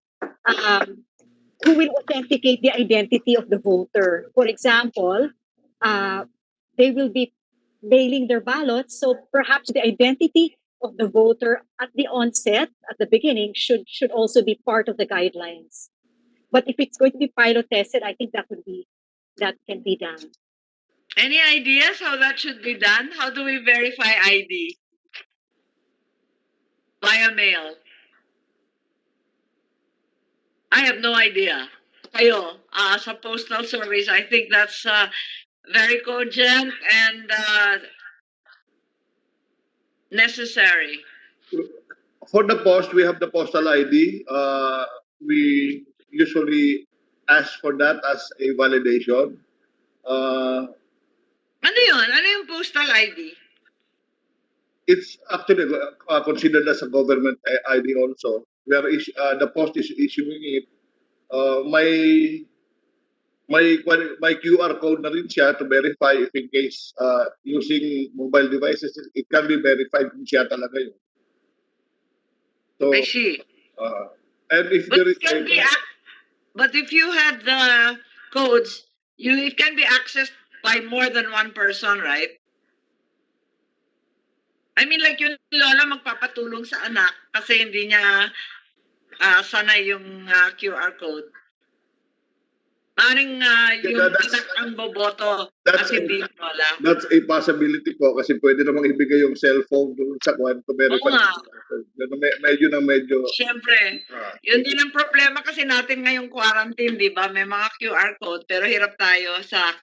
who will authenticate the identity of the voter. For example, they will be mailing their ballots, so perhaps the identity of the voter at the onset, at the beginning, should also be part of the guidelines. But if it's going to be pilot tested, I think that can be done. Any ideas how that should be done? How do we verify ID? Via mail. I have no idea. Kayo, sa Postal Service, I think that's very cogent and necessary. For the post, we have the postal ID. We usually ask for that as a validation. Ano yun? Ano yung postal ID? It's actually considered as a government ID also. Where the post is issuing it. My QR code na rin siya to verify if in case using mobile devices, it can be verified kung siya talaga yun. So, I see. and if But there is it can be but if you had the codes, it can be accessed by more than one person, right? I mean, like yung lola magpapatulong sa anak kasi hindi niya sanay yung QR code. Maring yung anak ang boboto at hindi yung lola. That's a possibility po kasi pwede namang ibigay yung cellphone doon sa kwan to verify. Oo nga. Medyo. Siyempre. Yun din ang problema kasi natin ngayong quarantine, di ba? May mga QR code pero hirap tayo sa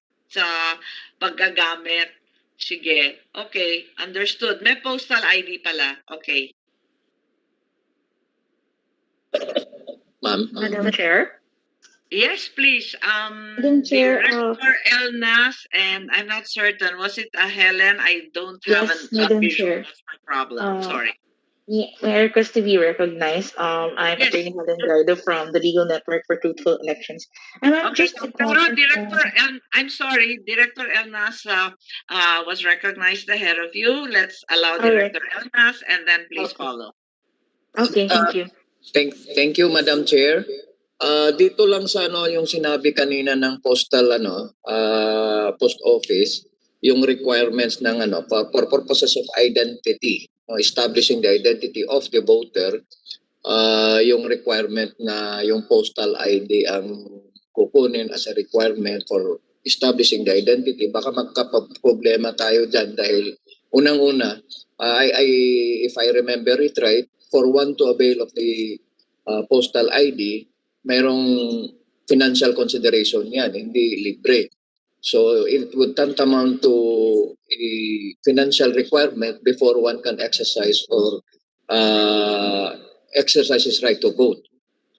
paggagamit. Sige. Okay. Understood. May postal ID pala. Okay. Ma'am. Madam Chair? Yes, please. Madam Chair, Director Elnas, and I'm not certain. Was it Helen? I don't have Yes, a Madam visual. Chair. That's my problem. Sorry. May I request to be recognized? I'm Yes. Attorney Helen Gardo from the Legal Network for Truthful Elections. And I'm Okay, just I'm sorry, Director Elnas was recognized ahead of you. Let's allow All right. Director Elnas and then please follow. Okay, thank you. Thank you, Madam Chair. Dito lang sa yung sinabi kanina ng postal post office, yung requirements ng for purposes of identity, establishing the identity of the voter, yung requirement na yung postal ID ang kukunin as a requirement for establishing the identity. Baka magka-problema tayo dyan dahil unang-una, if I remember it right, for one to avail of the postal ID, mayroong financial consideration yan, hindi libre. So it would tantamount to a financial requirement before one can exercise or exercise his right to vote.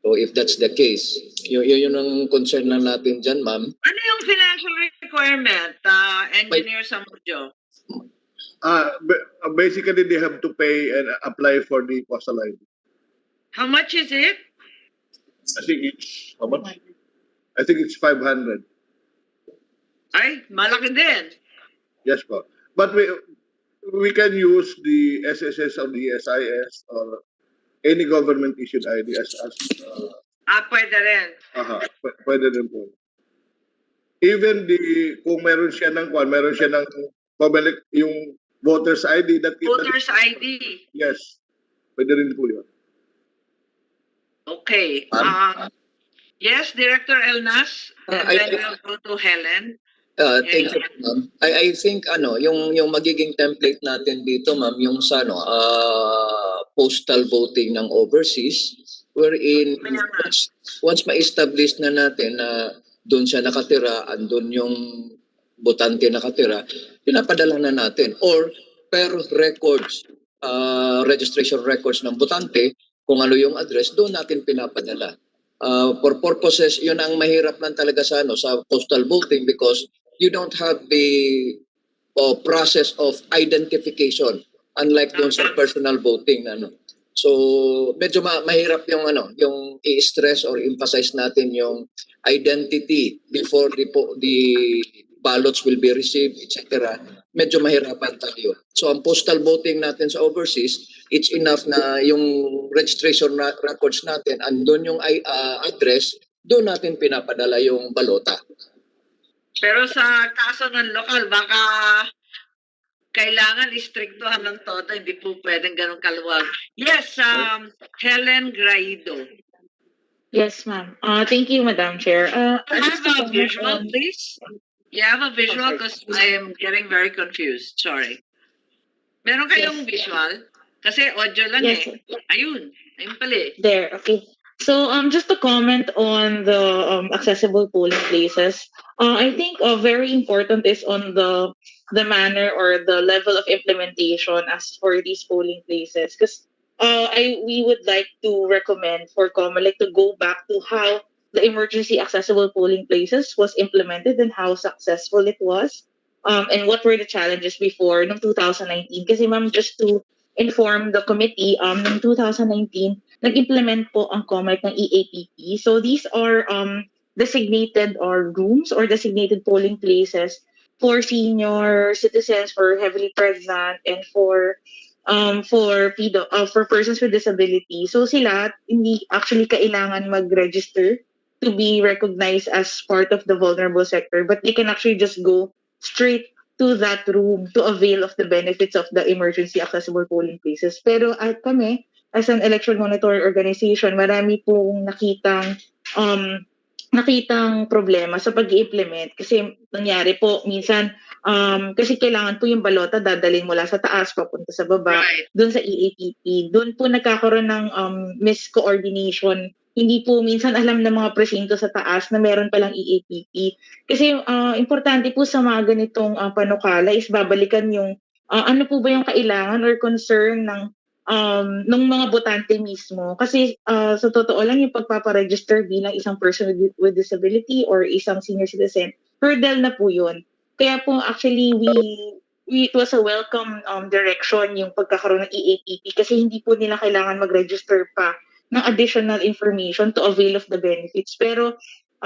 So if that's the case, yun ang concern lang natin dyan, ma'am. Ano yung financial requirement, Engineer Samudjo? Basically, they have to pay and apply for the postal ID. How much is it? I think it's, how much? I think it's 500. Ay, malaki din. Yes, po. But we can use the SSS or the SIS or any government issued ID as Pwede rin. pwede rin po. Even kung meron siya ng Comelec, yung voters ID Voters ID. Yes. Pwede rin po yun. Okay. Yes, Director Elnas, and then we'll go to Helen. Thank you, ma'am. I think yung magiging template natin dito, ma'am, yung sa postal voting ng overseas, wherein once ma-establish na natin na doon siya nakatira, andun yung botante nakatira, pinapadala na natin. Or per records, registration records ng botante, kung ano yung address, doon natin pinapadala. For purposes, yun ang mahirap lang talaga sa postal voting because you don't have the process of identification unlike doon sa personal voting. So medyo mahirap yung i-stress or emphasize natin yung identity before the ballots will be received, etc., medyo mahirapan tayo. So ang postal voting natin sa overseas, it's enough na yung registration records natin, andun yung address, doon natin pinapadala yung balota. Pero sa kaso ng lokal, baka kailangan istriktuhan ng todo, hindi po pwedeng ganun kaluwag. Yes, Helen Graido. Yes, ma'am. Thank you, Madam Chair. I have a visual, please. You have a visual because I am getting very confused. Sorry. Meron kayong visual? Kasi audio lang Yes, eh. Ayun. Ayun pala eh. There, okay. So, just to comment on the accessible polling places, I think very important is on the manner or the level of implementation as for these polling places. Because we would like to recommend for Comelec to go back to how the emergency accessible polling places was implemented and how successful it was, and what were the challenges before no 2019. Kasi ma'am, just to inform the committee, noong 2019, nag-implement po ang Comelec ng EAPP. So these are designated or rooms or designated polling places for senior citizens, for heavily pregnant, and for persons with disability. So sila hindi actually kailangan mag-register to be recognized as part of the vulnerable sector, but they can actually just go straight to that room to avail of the benefits of the emergency accessible polling places. Pero kami, as an election monitoring organization, marami pong nakitang problema sa pag-i-implement kasi nangyari po minsan kasi kailangan po yung balota dadalhin mula sa taas papunta sa baba, doon sa EAPP. Doon po nagkakaroon ng miscoordination. Hindi po minsan alam ng mga presinto sa taas na meron palang EAPP. Kasi importante po sa mga ganitong panukala is babalikan yung ano po ba yung kailangan or concern ng mga botante mismo. Kasi sa totoo lang yung pagpaparegister bilang isang person with disability or isang senior citizen, hurdle na po yun. Kaya po actually it was a welcome direction yung pagkakaroon ng EAPP kasi hindi po nila kailangan mag-register pa ng additional information to avail of the benefits. Pero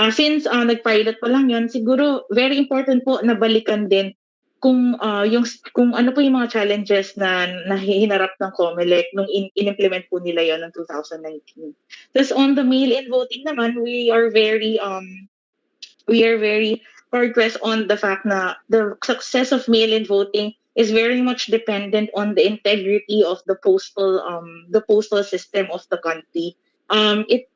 since nag-pilot pa lang yun, siguro very important po na balikan din kung ano po yung mga challenges na hinarap ng Comelec nung in-implement po nila yon ng 2019. Tapos on the mail-in voting naman, we are very hard-pressed on the fact na the success of mail-in voting is very much dependent on the integrity of the postal system of the country.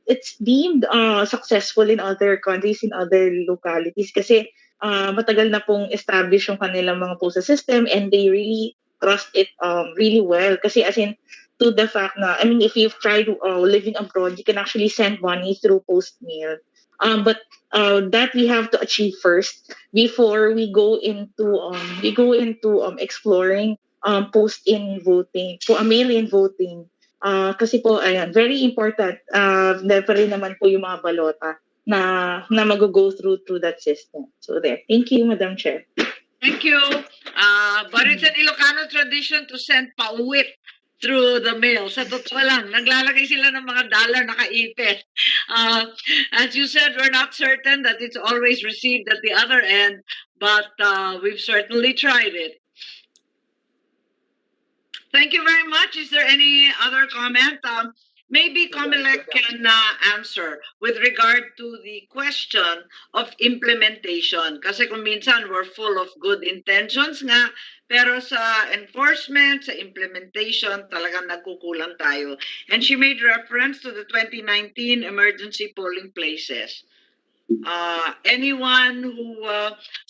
It's deemed successful in other countries, in other localities kasi matagal na pong establish yung kanilang mga postal system and they really trust it really well kasi as in to the fact na if you've tried living abroad, you can actually send money through post mail. But that we have to achieve first before we go into exploring post-in voting, mail-in voting. Kasi po, ayan, very important. Never rin naman po yung mga balota na mag-go through that system. So there. Thank you, Madam Chair. Thank you. But it's an Ilocano tradition to send pauwit through the mail. Sa totoo lang, naglalagay sila ng mga dollar nakaipit. As you said, we're not certain that it's always received at the other end, but we've certainly tried it. Thank you very much. Is there any other comment? Maybe Comelec can answer with regard to the question of implementation. Kasi kung minsan we're full of good intentions nga, pero sa enforcement, sa implementation, talagang nagkukulang tayo. And she made reference to the 2019 emergency polling places. Anyone who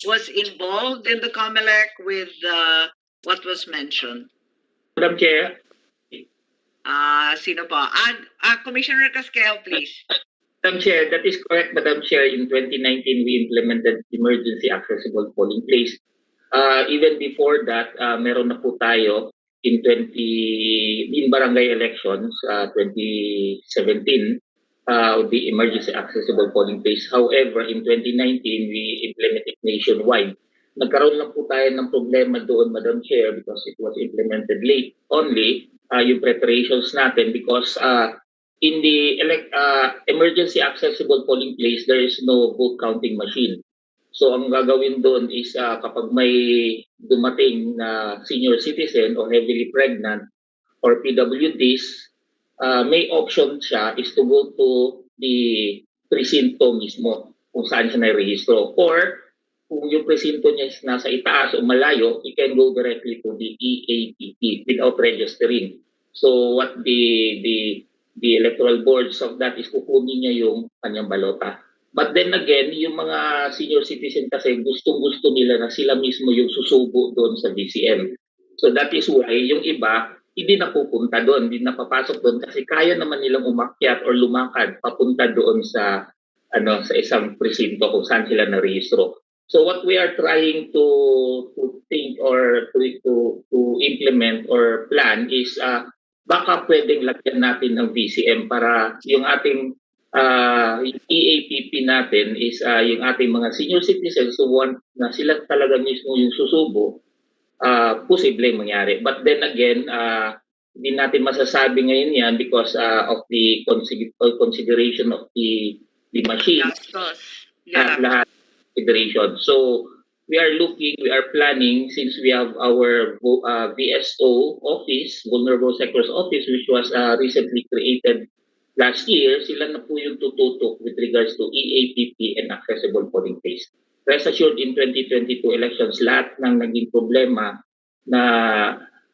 was involved in the Comelec with what was mentioned? Madam Chair. Sino pa? Commissioner Casqueo, please. Madam Chair, that is correct, Madam Chair. In 2019, we implemented emergency accessible polling place. Even before that, meron na po tayo in barangay elections, 2017, the emergency accessible polling place. However, in 2019, we implemented nationwide. Nagkaroon lang po tayo ng problema doon, Madam Chair, because it was implemented late only, yung preparations natin because in the emergency accessible polling place, there is no vote counting machine. So ang gagawin doon is kapag may dumating na senior citizen o heavily pregnant or PWDs, may option siya is to go to the presinto mismo kung saan siya na-rehistro. Or kung yung presinto niya is nasa itaas o malayo, he can go directly to the EAPP without registering. So what the electoral boards of that is kukunin niya yung kanyang balota. But then again, yung mga senior citizen kasi gustong-gusto nila na sila mismo yung susubo doon sa DCM. So that is why yung iba hindi napupunta doon, hindi napapasok doon kasi kaya naman nilang umakyat or lumakad papunta doon sa sa isang presinto kung saan sila na-rehistro. So what we are trying to think or to implement or plan is baka pwedeng lagyan natin ng DCM para yung ating EAPP natin is yung ating mga senior citizens who want na sila talaga mismo yung susubo, posibleng mangyari. But then again, hindi natin masasabi ngayon yan because of the consideration of the machine at lahat consideration. So we are planning since we have our VSO office, Vulnerable Sectors Office, which was recently created last year, sila na po yung tututok with regards to EAPP and accessible polling place. Rest assured, in 2022 elections, lahat ng naging problema na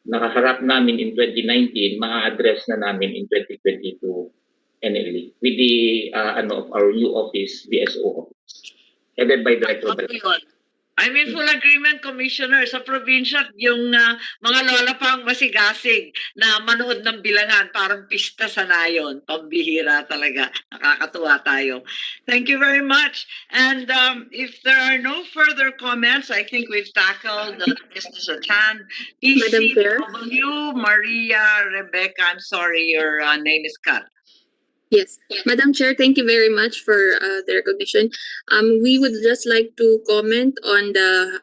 nakaharap namin in 2019, ma-address na namin in 2022 NLE with the our new office, VSO office, headed by Director Bel. I'm in full agreement, Commissioner. Sa probinsya, yung mga lola pang masigasig na manood ng bilangan, parang pista sa nayon. Pambihira talaga. Nakakatuwa tayo. Thank you very much. And if there are no further comments, I think we've tackled the business at hand. Madam Chair? ECW, Maria Rebecca, I'm sorry, your name is cut. Yes, Madam Chair, thank you very much for the recognition. We would just like to comment on the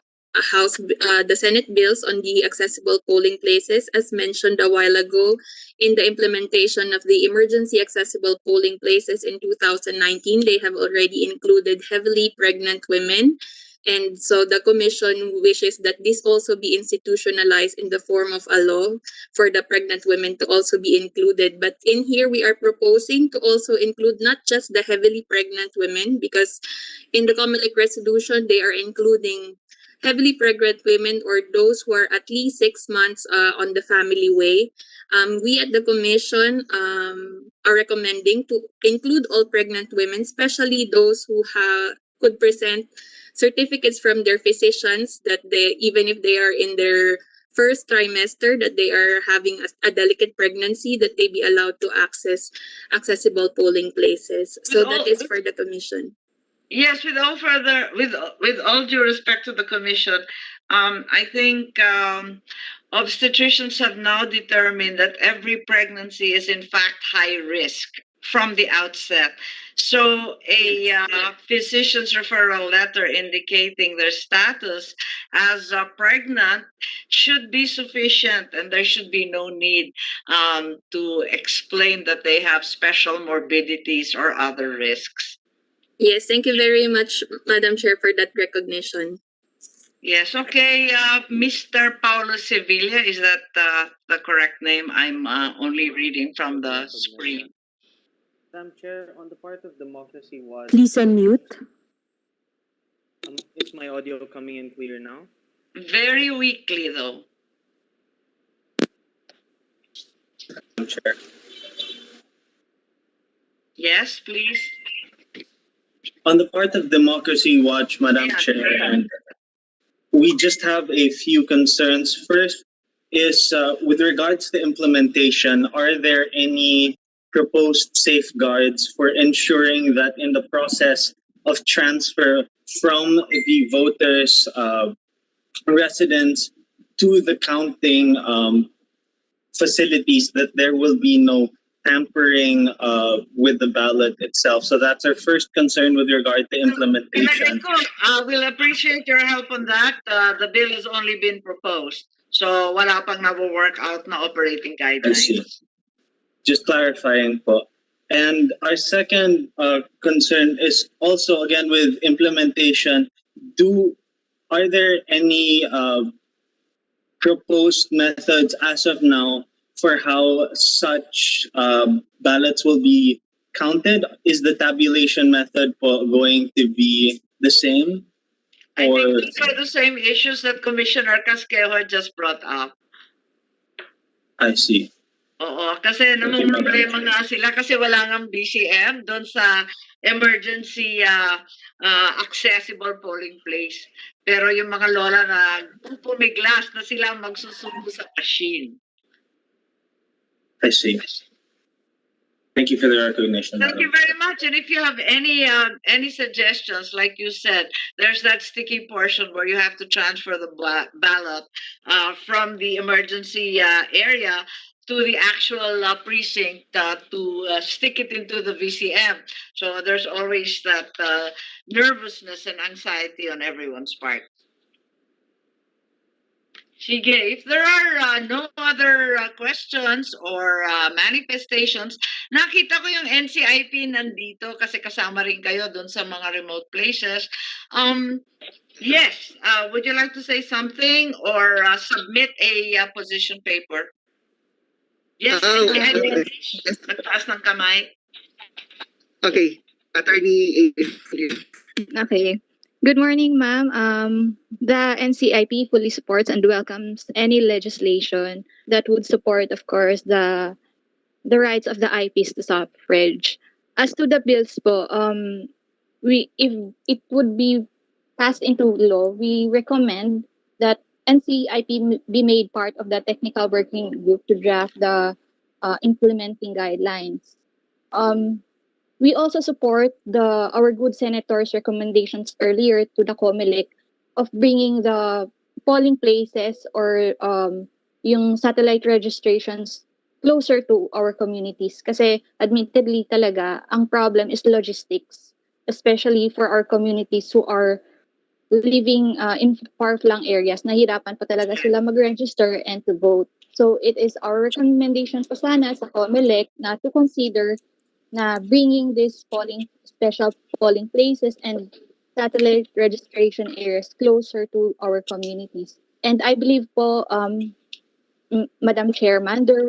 the Senate bills on the accessible polling places, as mentioned a while ago. In the implementation of the emergency accessible polling places in 2019, they have already included heavily pregnant women. And so the Commission wishes that this also be institutionalized in the form of a law for the pregnant women to also be included. But in here, we are proposing to also include not just the heavily pregnant women, because in the Comelec resolution, they are including heavily pregnant women or those who are at least 6 months on the family way. We at the Commission are recommending to include all pregnant women, especially those who could present certificates from their physicians that they, even if they are in their first trimester, that they are having a delicate pregnancy, that they be allowed to access accessible polling places. So that is for the Commission. Yes, with all due respect to the Commission, I think obstetricians have now determined that every pregnancy is in fact high risk from the outset. So a physician's referral letter indicating their status as pregnant should be sufficient, and there should be no need to explain that they have special morbidities or other risks. Yes, thank you very much, Madam Chair, for that recognition. Yes, okay. Mr. Paulo Sevilla, is that the correct name? I'm only reading from the screen. Madam Chair, on the part of Democracy Watch, Please unmute. is my audio coming in clear now? Very weakly, though. Madam Chair. Yes, please. On the part of Democracy Watch, Madam Chair, and we just have a few concerns. First is with regards to implementation, are there any proposed safeguards for ensuring that in the process of transfer from the voters' residence to the counting facilities, that there will be no tampering with the ballot itself? So that's our first concern with regard to implementation. We'll appreciate your help on that. The bill has only been proposed. So wala pang na-work out na operating guidelines. I see. Just clarifying po. And our second concern is also, again, with implementation. are there any proposed methods as of now for how such ballots will be counted? Is the tabulation method going to be the same? I think Or these are the same issues that Commissioner Casquejo just brought up. I see. Oo, kasi namumroblema nga sila kasi wala ngang BCM doon sa emergency accessible polling place. Pero yung mga lola na pumiglas na sila magsusubo sa machine. I see. Thank you for the recognition. Thank you very much. And if you have any suggestions, like you said, there's that sticky portion where you have to transfer the ballot from the emergency area to the actual precinct to stick it into the VCM. So there's always that nervousness and anxiety on everyone's part. Sige, if there are no other questions or manifestations, nakita ko yung NCIP nandito kasi kasama rin kayo doon sa mga remote places. Yes, would you like to say something or submit a position paper? Yes, NCIP, nagtaas ng kamay. Okay, Attorney. Okay. Good morning, ma'am. The NCIP fully supports and welcomes any legislation that would support, of course, the rights of the IPs to suffrage. As to the bills po, if it would be passed into law, we recommend that NCIP be made part of the technical working group to draft the implementing guidelines. We also support our good senators' recommendations earlier to the Comelec of bringing the polling places or yung satellite registrations closer to our communities. Kasi admittedly talaga, ang problem is logistics, especially for our communities who are living in far-flung areas. Nahirapan pa talaga sila mag-register and to vote. So it is our recommendation po sana sa Comelec na to consider na bringing these special polling places and satellite registration areas closer to our communities. And I believe po, Madam Chairman, there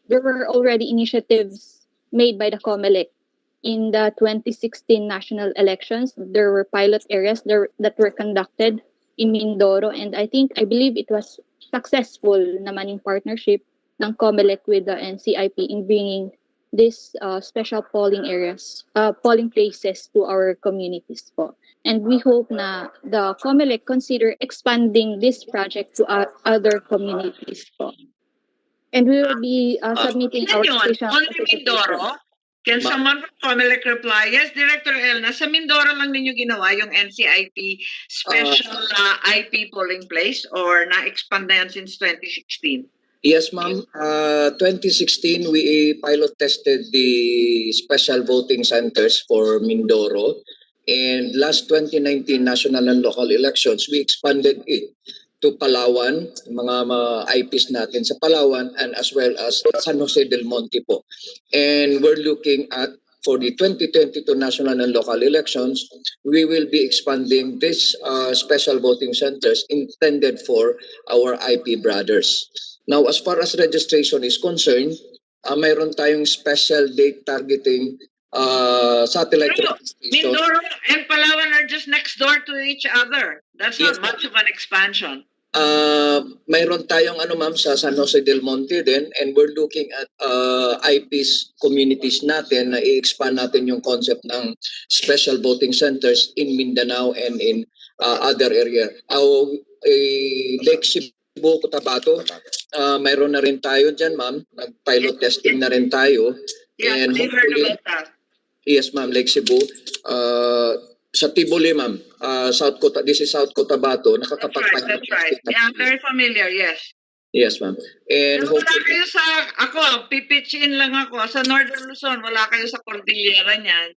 were already initiatives made by the Comelec in the 2016 national elections. There were pilot areas that were conducted in Mindoro, and I believe it was successful naman yung partnership ng Comelec with the NCIP in bringing these special polling places to our communities po. And we hope na the Comelec consider expanding this project to other communities po. And we will be submitting our special Only Mindoro? Can someone from Comelec reply? Yes, Director El, nasa Mindoro lang ninyo ginawa yung NCIP special IP polling place or na-expand na yan since 2016? Yes, ma'am. 2016, we pilot tested the special voting centers for Mindoro. And last 2019 national and local elections, we expanded it to Palawan, mga IPs natin sa Palawan, and as well as San Jose del Monte po. And we're looking at, for the 2022 national and local elections, we will be expanding these special voting centers intended for our IP brothers. Now, as far as registration is concerned, mayroon tayong special date targeting satellite registration. Mindoro and Palawan are just next door to each other. That's not much of an expansion. Mayroon tayong ma'am sa San Jose del Monte din, and we're looking at IPs communities natin na i-expand natin yung concept ng special voting centers in Mindanao and in other area. Lake Cebu, Cotabato, mayroon na rin tayo dyan, ma'am. Nag-pilot testing na rin tayo. Yeah, And we heard about that. Yes, ma'am, Lake Cebu. Sa Tiboli, ma'am, this is South Cotabato. That's right. Yeah, I'm very familiar, yes. Yes, ma'am. And wala kayo sa, pipitch in lang ako. Sa Northern Luzon, wala kayo sa Cordillera niyan.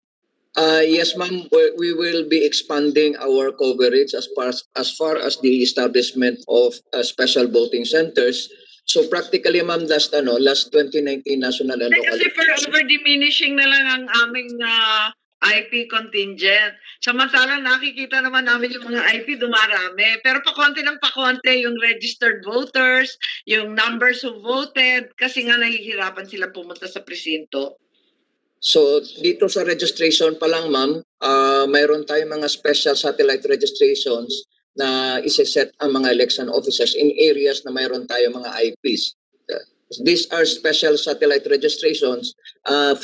Yes, ma'am. We will be expanding our coverage as far as the establishment of special voting centers. So practically, ma'am, last 2019 national and local. Kasi for over diminishing na lang ang aming IP contingent. Samantalang nakikita naman namin yung mga IP dumarami. Pero pakonti ng pakonti yung registered voters, yung numbers who voted, kasi nga nahihirapan sila pumunta sa presinto. So dito sa registration pa lang ma'am, mayroon tayong mga special satellite registrations na isa-set ang mga election officers in areas na mayroon tayong mga IPs. These are special satellite registrations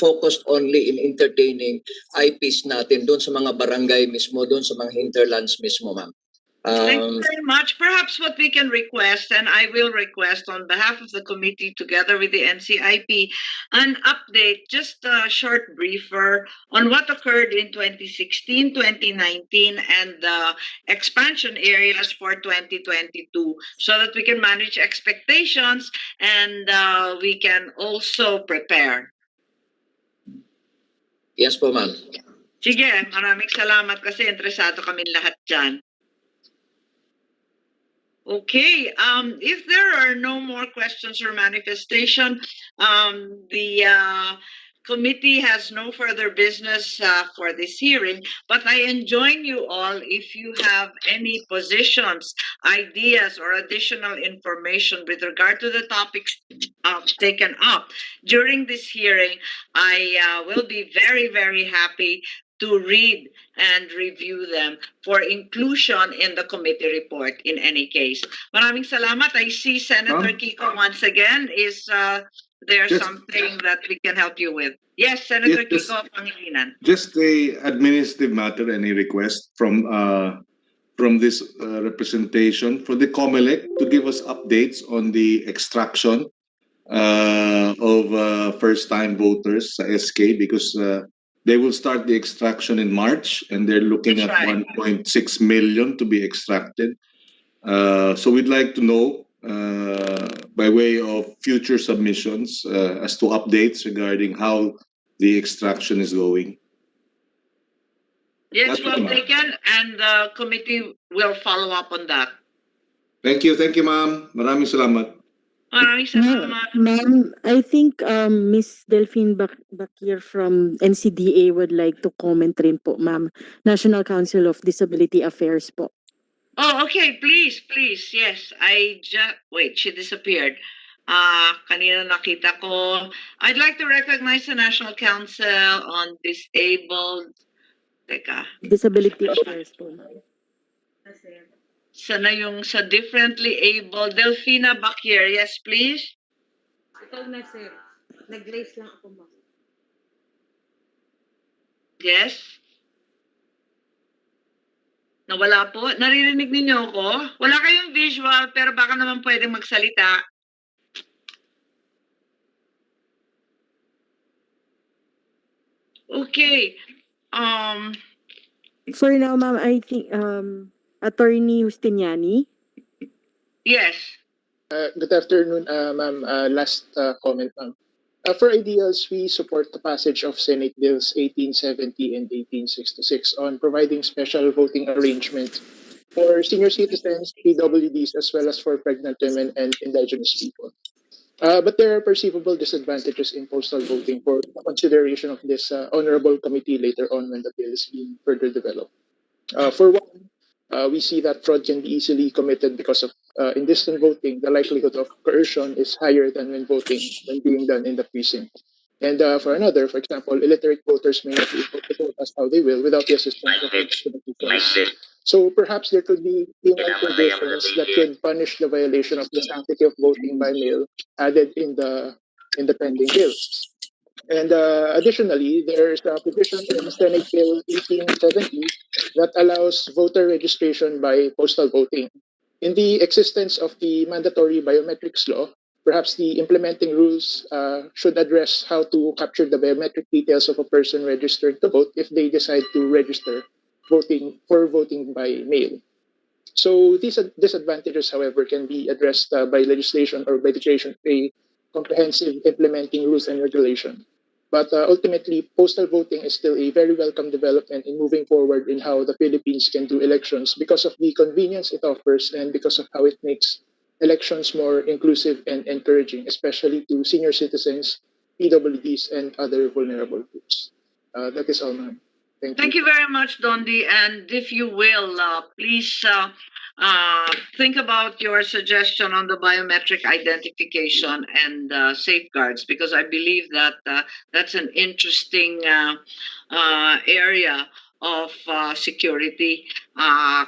focused only in entertaining IPs natin doon sa mga barangay mismo, doon sa mga hinterlands mismo, ma'am. Thank you very much. Perhaps what we can request, and I will request on behalf of the committee together with the NCIP, an update, just a short briefer on what occurred in 2016, 2019, and the expansion areas for 2022, so that we can manage expectations and we can also prepare. Yes po, ma'am. Sige, maraming salamat kasi interesado kami lahat dyan. Okay, if there are no more questions or manifestation, the committee has no further business for this hearing, but I enjoin you all, if you have any positions, ideas, or additional information with regard to the topics taken up during this hearing, I will be very, very happy to read and review them for inclusion in the committee report in any case. Maraming salamat. I see Senator Kiko once again. Is there something that we can help you with? Yes, Senator Kiko Pangilinan. Just a administrative matter, any request from this representation for the Comelec to give us updates on the extraction of first-time voters sa SK, because they will start the extraction in March and they're looking at 1.6 million to be extracted. So we'd like to know by way of future submissions as to updates regarding how the extraction is going. Yes, well taken, and the committee will follow up on that. Thank you, ma'am. Maraming salamat. Maraming salamat. Ma'am, I think Miss Delphine Bakir from NCDA would like to comment rin po, ma'am. National Council of Disability Affairs po. Oh, okay, please, yes. Wait, she disappeared. Kanina nakita ko. I'd like to recognize the National Council on Disabled. Disability Affairs po, ma'am. Sana yung sa differently able. Delphina Bakir, yes, please. Ikaw na, sir. Nag-raise lang ako, ma'am. Yes. Nawala po. Naririnig ninyo ako? Wala kayong visual, pero baka naman pwedeng magsalita. Okay. For now, ma'am, I think Attorney Justiniani. Yes. Good afternoon, ma'am. Last comment, ma'am. For ideals, we support the passage of Senate Bills 1870 and 1866 on providing special voting arrangements for senior citizens, PWDs, as well as for pregnant women and indigenous people. But there are perceivable disadvantages in postal voting for consideration of this honorable committee later on when the bill is being further developed. For one, we see that fraud can be easily committed because of in distant voting, the likelihood of coercion is higher than when being done in the precinct. And for another, for example, illiterate voters may not be able to vote as how they will without the assistance of officials. So perhaps there could be penal provisions that could punish the violation of the sanctity of voting by mail added in the pending bills. And additionally, there's a provision in Senate Bill 1870 that allows voter registration by postal voting. In the existence of the mandatory biometrics law, perhaps the implementing rules should address how to capture the biometric details of a person registered to vote if they decide to register voting by mail. So these disadvantages, however, can be addressed by legislation or by the creation of a comprehensive implementing rules and regulation. But ultimately, postal voting is still a very welcome development in moving forward in how the Philippines can do elections because of the convenience it offers and because of how it makes elections more inclusive and encouraging, especially to senior citizens, PWDs, and other vulnerable groups. That is all, ma'am. Thank you very much, Dondi. And if you will, please think about your suggestion on the biometric identification and safeguards, because I believe that that's an interesting area of security.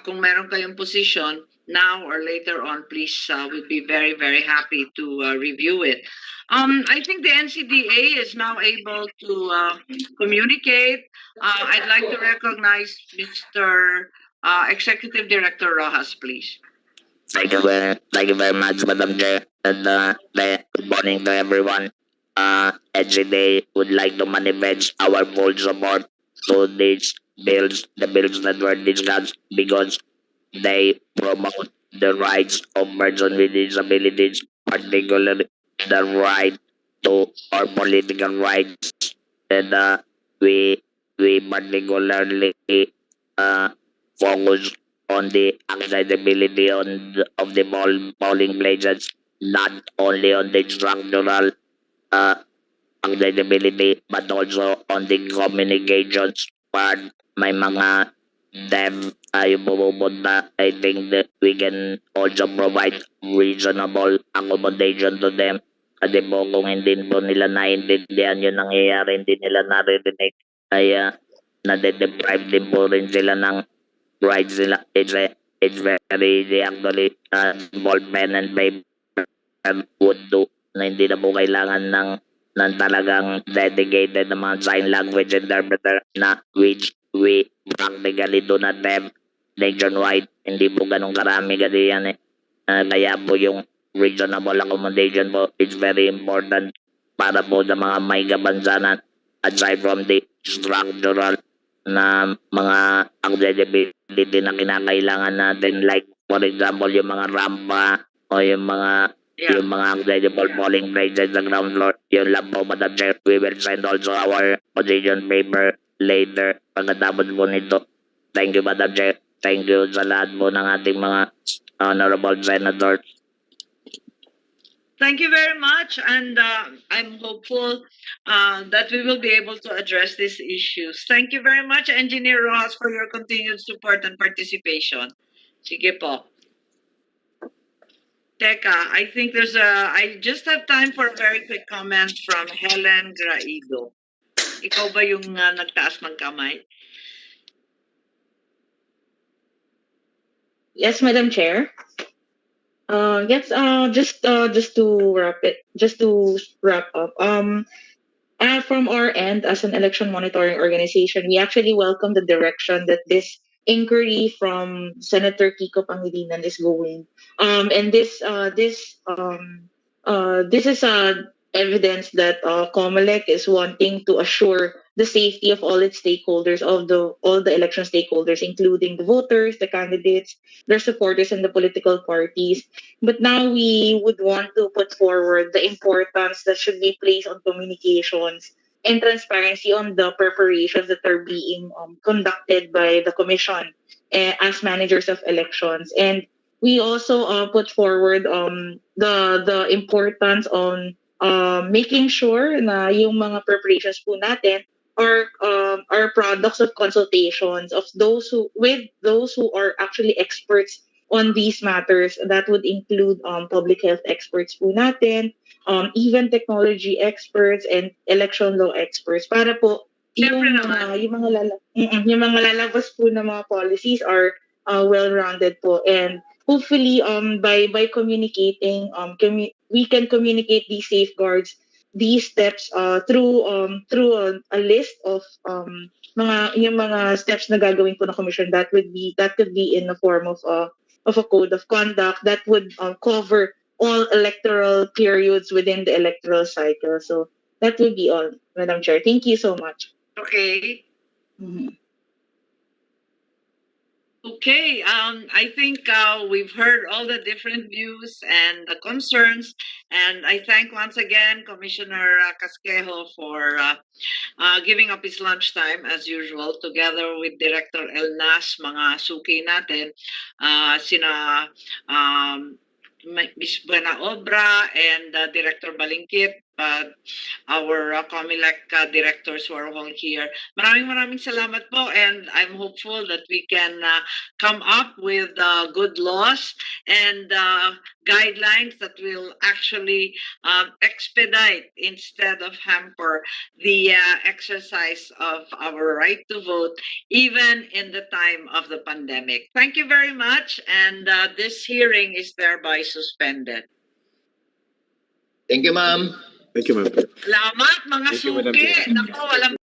Kung meron kayong position now or later on, please, we'd be very, very happy to review it. I think the NCDA is now able to communicate. I'd like to recognize Mr. Executive Director Rojas, please. Thank you very much, Madam Chair, and good morning to everyone. NCDA would like to manifest our full support to these bills, the bills that were discussed, because they promote the rights of persons with disabilities, particularly the right to or political rights. And we particularly uh, focus on the accessibility of the polling places, not only on the structural uh, accessibility, but also on the communications part. May mga deaf tayo pupunta. I think that we can also provide reasonable accommodation to them. Kasi po kung hindi po nila naiintindihan yung nangyayari, hindi nila naririnig, ay nade-deprive din po rin sila ng rights nila. It's very easy actually. Small pen and paper would do na hindi na po kailangan ng talagang dedicated na mga sign language interpreter na which we practically do not have nationwide. Hindi po ganun karami kasi yan eh. Kaya po yung reasonable accommodation po is very important para po sa mga may kabansanan aside from the structural na mga accessibility na kinakailangan natin, like for example yung mga rampa o yung mga accessible polling places sa ground floor. Yun lang po, Madam Chair. We will send also our position paper later pagkatapos po nito. Thank you, Madam Chair. Thank you sa lahat po ng ating mga honorable senators. Thank you very much, and I'm hopeful that we will be able to address these issues. Thank you very much, Engineer Rojas, for your continued support and participation. Sige po. Teka, I think I just have time for a very quick comment from Helen Graido. Ikaw ba yung nagtaas ng kamay? Yes, Madam Chair. Yes, just to wrap up. From our end, as an election monitoring organization, we actually welcome the direction that this inquiry from Senator Kiko Pangilinan is going. And this is evidence that Comelec is wanting to assure the safety of all its stakeholders, all the election stakeholders, including the voters, the candidates, their supporters, and the political parties. But now we would want to put forward the importance that should be placed on communications and transparency on the preparations that are being conducted by the commission as managers of elections. And we also put forward the importance on making sure na yung mga preparations po natin are products of consultations of those who are actually experts on these matters. That would include public health experts po natin, even technology experts and election law experts, para po yung mga lalabas po na mga policies are well-rounded po. And hopefully by communicating we can communicate these safeguards, these steps through a list of mga steps na gagawin po ng commission. That could be in the form of a code of conduct that would cover all electoral periods within the electoral cycle. So that would be all, Madam Chair. Thank you so much. Okay. Okay, I think we've heard all the different views and the concerns, and I thank once again Commissioner Casquejo for giving up his lunchtime as usual, together with Director El Nas, mga suki natin, sina Ms. Buena Obra and Director Balingkit, our Comelec directors who are all here. Maraming salamat po, and I'm hopeful that we can come up with good laws and guidelines that will actually expedite instead of hamper the exercise of our right to vote, even in the time of the pandemic. Thank you very much, and this hearing is thereby suspended. Thank you, ma'am. Thank you, ma'am. Salamat mga Thank you, Madam suki. Chair. Naku, walang